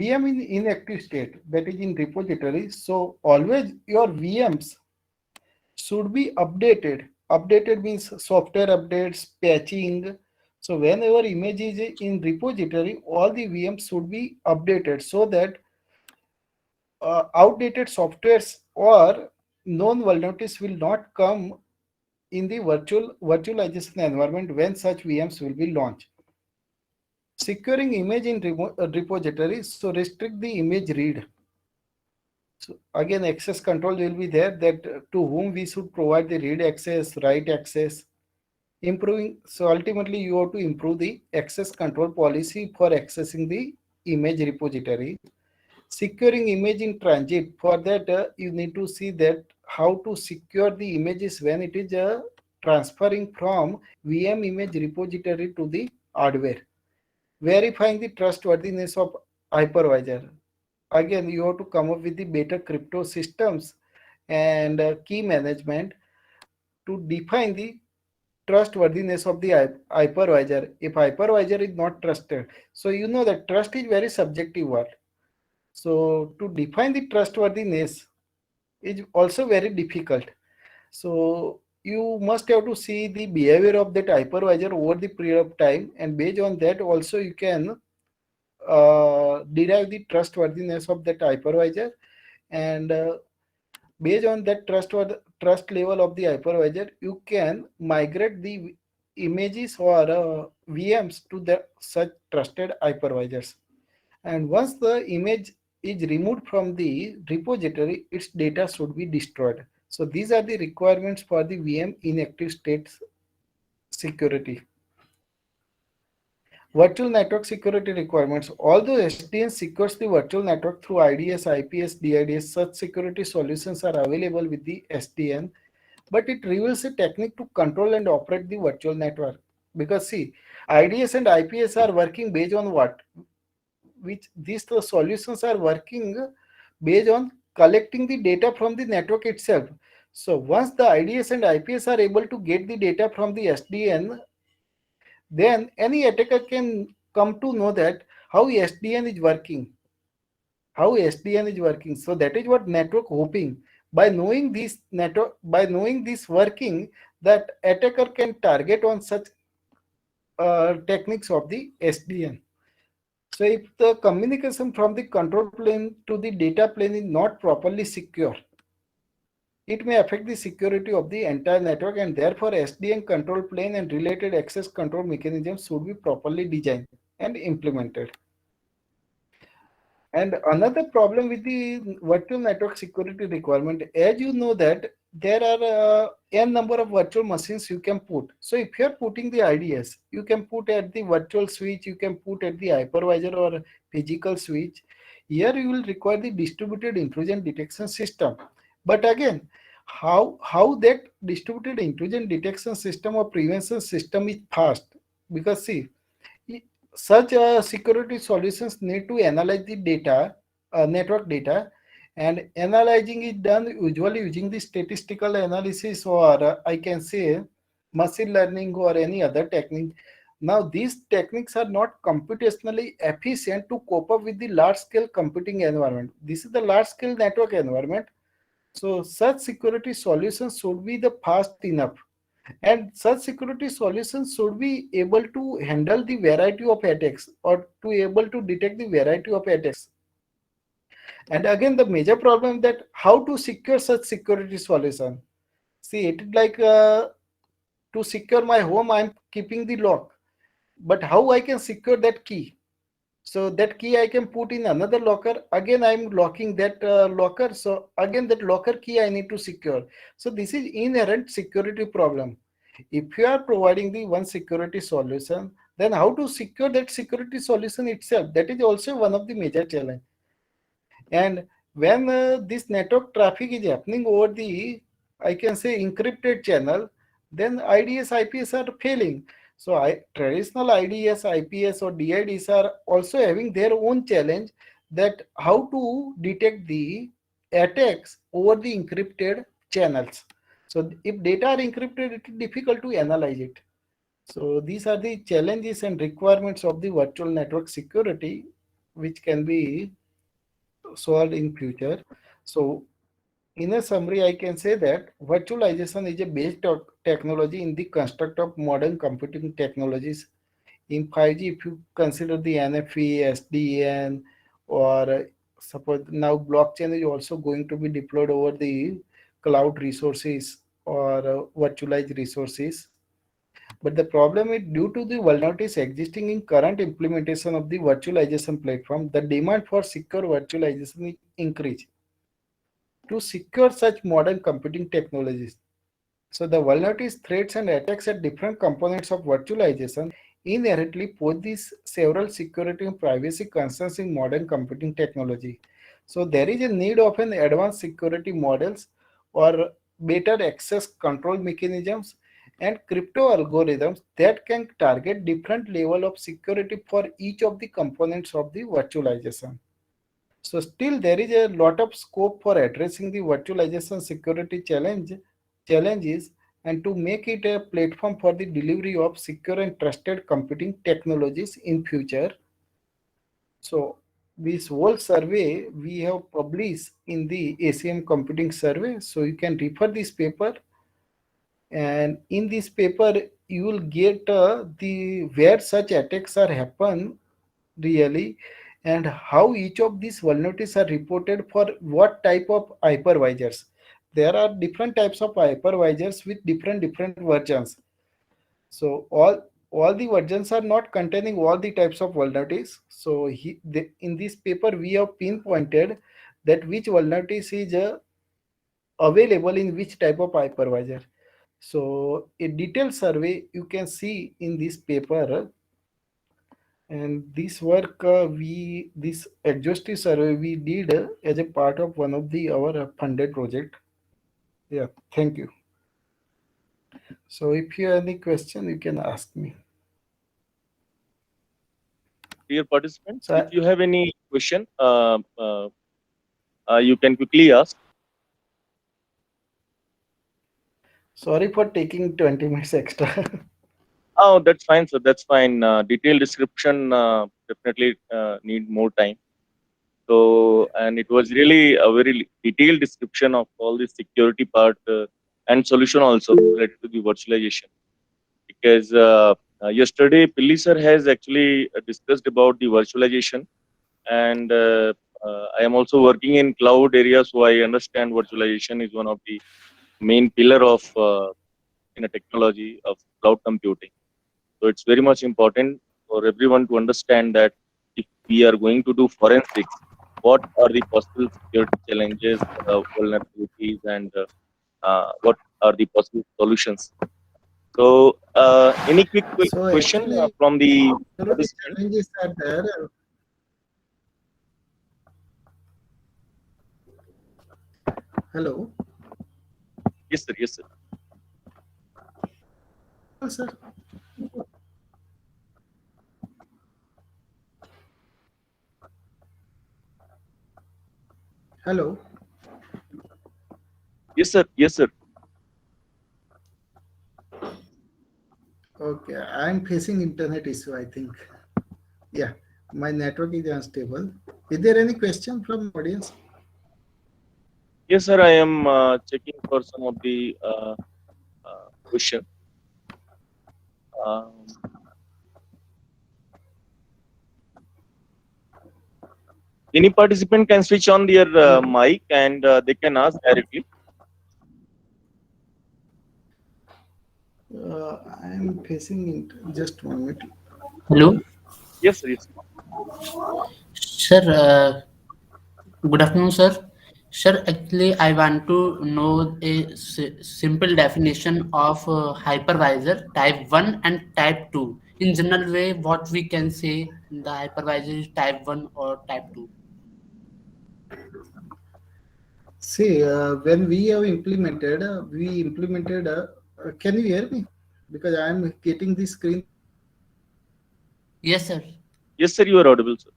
VM in inactive state, that is in repository. So always your VMs should be updated. Updated means software updates, patching. So whenever image is in repository, all the VMs should be updated so that outdated softwares or known vulnerabilities will not come in the virtualization environment when such VMs will be launched. Securing image in repository, so restrict the image read. So again, access control will be there, that to whom we should provide the read access, write access. Improving, so ultimately you have to improve the access control policy for accessing the image repository. Securing image in transit, for that you need to see that how to secure the images when it is transferring from VM image repository to the hardware. Verifying the trustworthiness of hypervisor. Again, you have to come up with the better crypto systems and key management to define the trustworthiness of the hypervisor. If hypervisor is not trusted, so you know that trust is very subjective word. So to define the trustworthiness is also very difficult. So you must have to see the behavior of that hypervisor over the period of time, and based on that also you can derive the trustworthiness of that hypervisor, and based on that trust level of the hypervisor, you can migrate the images or VMs to the such trusted hypervisors. And once the image is removed from the repository, its data should be destroyed. So these are the requirements for the VM inactive state security. Virtual network security requirements. Although SDN secures the virtual network through IDS, IPS, DIDS, such security solutions are available with the SDN, but it reveals a technique to control and operate the virtual network. Because see, IDS and IPS are working based on what? Which these two solutions are working based on collecting the data from the network itself. So once the IDS and IPS are able to get the data from the SDN, then any attacker can come to know that how SDN is working, how SDN is working. So that is what network hoping. By knowing this network, by knowing this working, that attacker can target on such techniques of the SDN. So if the communication from the control plane to the data plane is not properly secure, it may affect the security of the entire network, and therefore SDN control plane and related access control mechanisms should be properly designed and implemented. And another problem with the virtual network security requirement, as you know that there are n number of virtual machines you can put. So if you are putting the IDS, you can put at the virtual switch, you can put at the hypervisor or physical switch. Here you will require the distributed intrusion detection system. But again, how that distributed intrusion detection system or prevention system is fast? Because see, such security solutions need to analyze the data, network data, and analyzing is done usually using the statistical analysis, or I can say machine learning or any other technique. Now, these techniques are not computationally efficient to cope up with the large scale computing environment. This is the large scale network environment. So, such security solutions should be the fast enough, and such security solutions should be able to handle the variety of attacks or to able to detect the variety of attacks. And again, the major problem that how to secure such security solution. See, it is like to secure my home, I'm keeping the lock, but how I can secure that key? So that key I can put in another locker. Again, I'm locking that locker. So again, that locker key I need to secure. So this is inherent security problem. If you are providing the one security solution, then how to secure that security solution itself? That is also one of the major challenge. And when this network traffic is happening over the, I can say, encrypted channel, then IDS, IPS are failing. So traditional IDS, IPS or DIDs are also having their own challenge, that how to detect the attacks over the encrypted channels. So if data are encrypted, it is difficult to analyze it. So these are the challenges and requirements of the virtual network security, which can be solved in future. So in a summary, I can say that virtualization is a base technology in the construct of modern computing technologies. In 5G, if you consider the NFV, SDN, or suppose now blockchain is also going to be deployed over the cloud resources or virtualized resources. But the problem is, due to the vulnerabilities existing in current implementation of the virtualization platform, the demand for secure virtualization is increased to secure such modern computing technologies. So the vulnerabilities, threats, and attacks at different components of virtualization inherently pose these several security and privacy concerns in modern computing technology. So there is a need of an advanced security models or better access control mechanisms and crypto algorithms that can target different level of security for each of the components of the virtualization. So still there is a lot of scope for addressing the virtualization security challenges, and to make it a platform for the delivery of secure and trusted computing technologies in future. So this whole survey we have published in the ACM Computing Survey. So you can refer this paper, and in this paper you will get the where such attacks are happen really, and how each of these vulnerabilities are reported for what type of hypervisors. There are different types of hypervisors with different versions. So all the versions are not containing all the types of vulnerabilities. So in this paper we have pinpointed that which vulnerabilities is available in which type of hypervisor. So a detailed survey you can see in this paper. And this work, this exhaustive survey we did as a part of one of the our funded project. Yeah, thank you. So if you have any question, you can ask me. Dear participants, So if you have any question, you can quickly ask. sorry for taking 20 minutes extra. Oh, that's fine, sir. That's fine. Detailed description definitely need more time. So, and it was really a very detailed description of all the security part and solution also related to the virtualization. Because yesterday, Pilli sir has actually discussed about the virtualization, and I am also working in cloud area, so I understand virtualization is one of the main pillar of in a technology of cloud computing. So it's very much important for everyone to understand that if we are going to do forensics, what are the possible security challenges, vulnerabilities, and what are the possible solutions. So, any quick So question actually, from the security participant? challenges are there. Hello, Yes, sir. Yes, sir. sir. Hello. Yes, sir. Yes, sir. Okay, I'm facing internet issue, I think. Yeah, my network is unstable. Is there any question from audience? Yes, sir. I am checking for some of the question. Um, any participant can switch on their Hello. mic and they can ask directly. I'm facing just 1 minute. Hello, Yes, sir. Yes. sir. Good afternoon, sir. Sir, actually, I want to know a simple definition of hypervisor type 1 and type 2. In general way, what we can say the hypervisor is type 1 or type 2. See, when we implemented. Can you hear me? Because I'm getting the screen. Yes, sir. Yes, sir. You are audible, sir.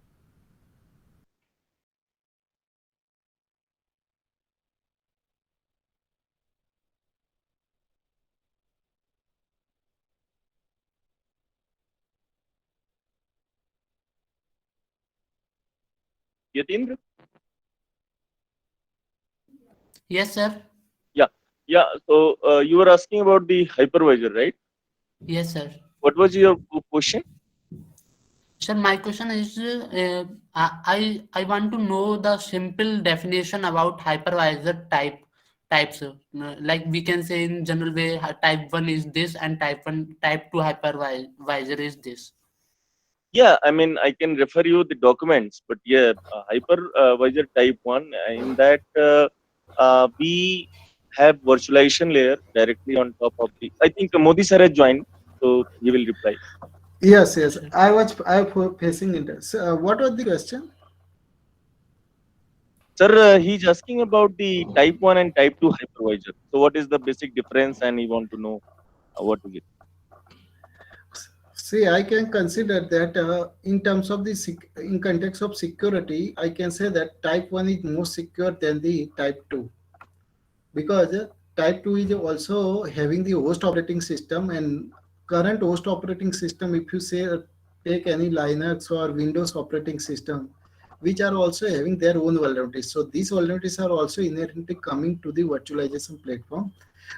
Yatindra? Yes, sir. Yeah. Yeah. So you were asking about the hypervisor, right? Yes, sir. What was your question? Sir, my question is, I want to know the simple definition about hypervisor types. Like we can say in general way, type 1 is this and type 2 hypervisor is this. Yeah, I mean, I can refer you the documents, but yeah, hypervisor type 1, in that we have virtualization layer directly on top of the. I think Modi sir has joined, so he will reply. Yes, yes. Sir. I was facing internet. So, what was the question? Sir, he's asking about the type 1 and type 2 hypervisor. So, what is the basic difference, and he want to know what is it? See, I can consider that in terms of in context of security, I can say that type 1 is more secure than the type 2, because type 2 is also having the host operating system, and current host operating system, if you say take any Linux or Windows operating system, which are also having their own vulnerabilities. So these vulnerabilities are also inherently coming to the virtualization platform.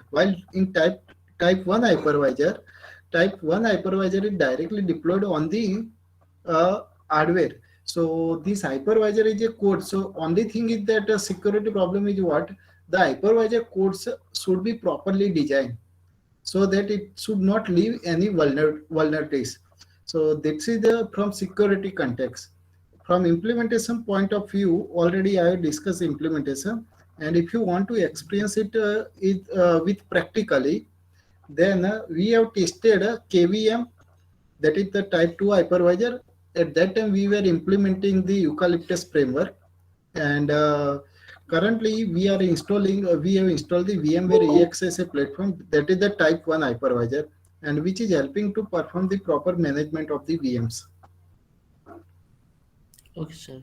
While in type 1 hypervisor, type 1 hypervisor is directly deployed on the hardware. So this hypervisor is a code. So only thing is that security problem is what the hypervisor codes should be properly designed so that it should not leave any vulnerabilities. So this is the from security context. From implementation point of view, already I have discussed implementation, and if you want to experience with practically, then we have tested KVM, that is the type 2 hypervisor, at that time we were implementing the Eucalyptus framework, and currently we are installing. We have installed the VMware EXSA platform, that is the Type 1 hypervisor, and which is helping to perform the proper management of the VMs. Okay, sir.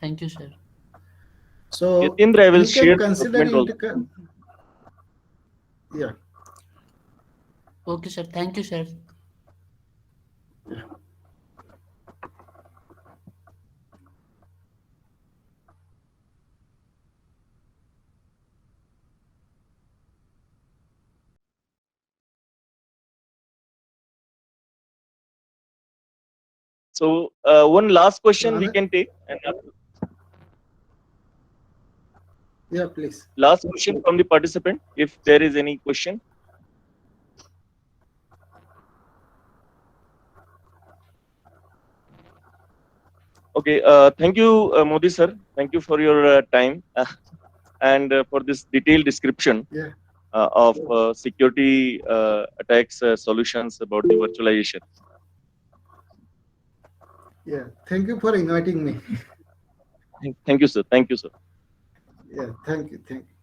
Thank you, sir. So Yatindra, I will you share can the consider document it. also. Yeah. Okay, sir. Thank you, sir. So one last question we Anand? can take, and Yeah, please. last question from the participant, if there is any question. Okay, thank you, Modi sir. Thank you for your time and for this detailed description Yeah. of security attacks solutions about the virtualization. Yeah. Thank you for inviting me. Thank you, sir. Thank you, sir. Yeah. Thank you. Thank you.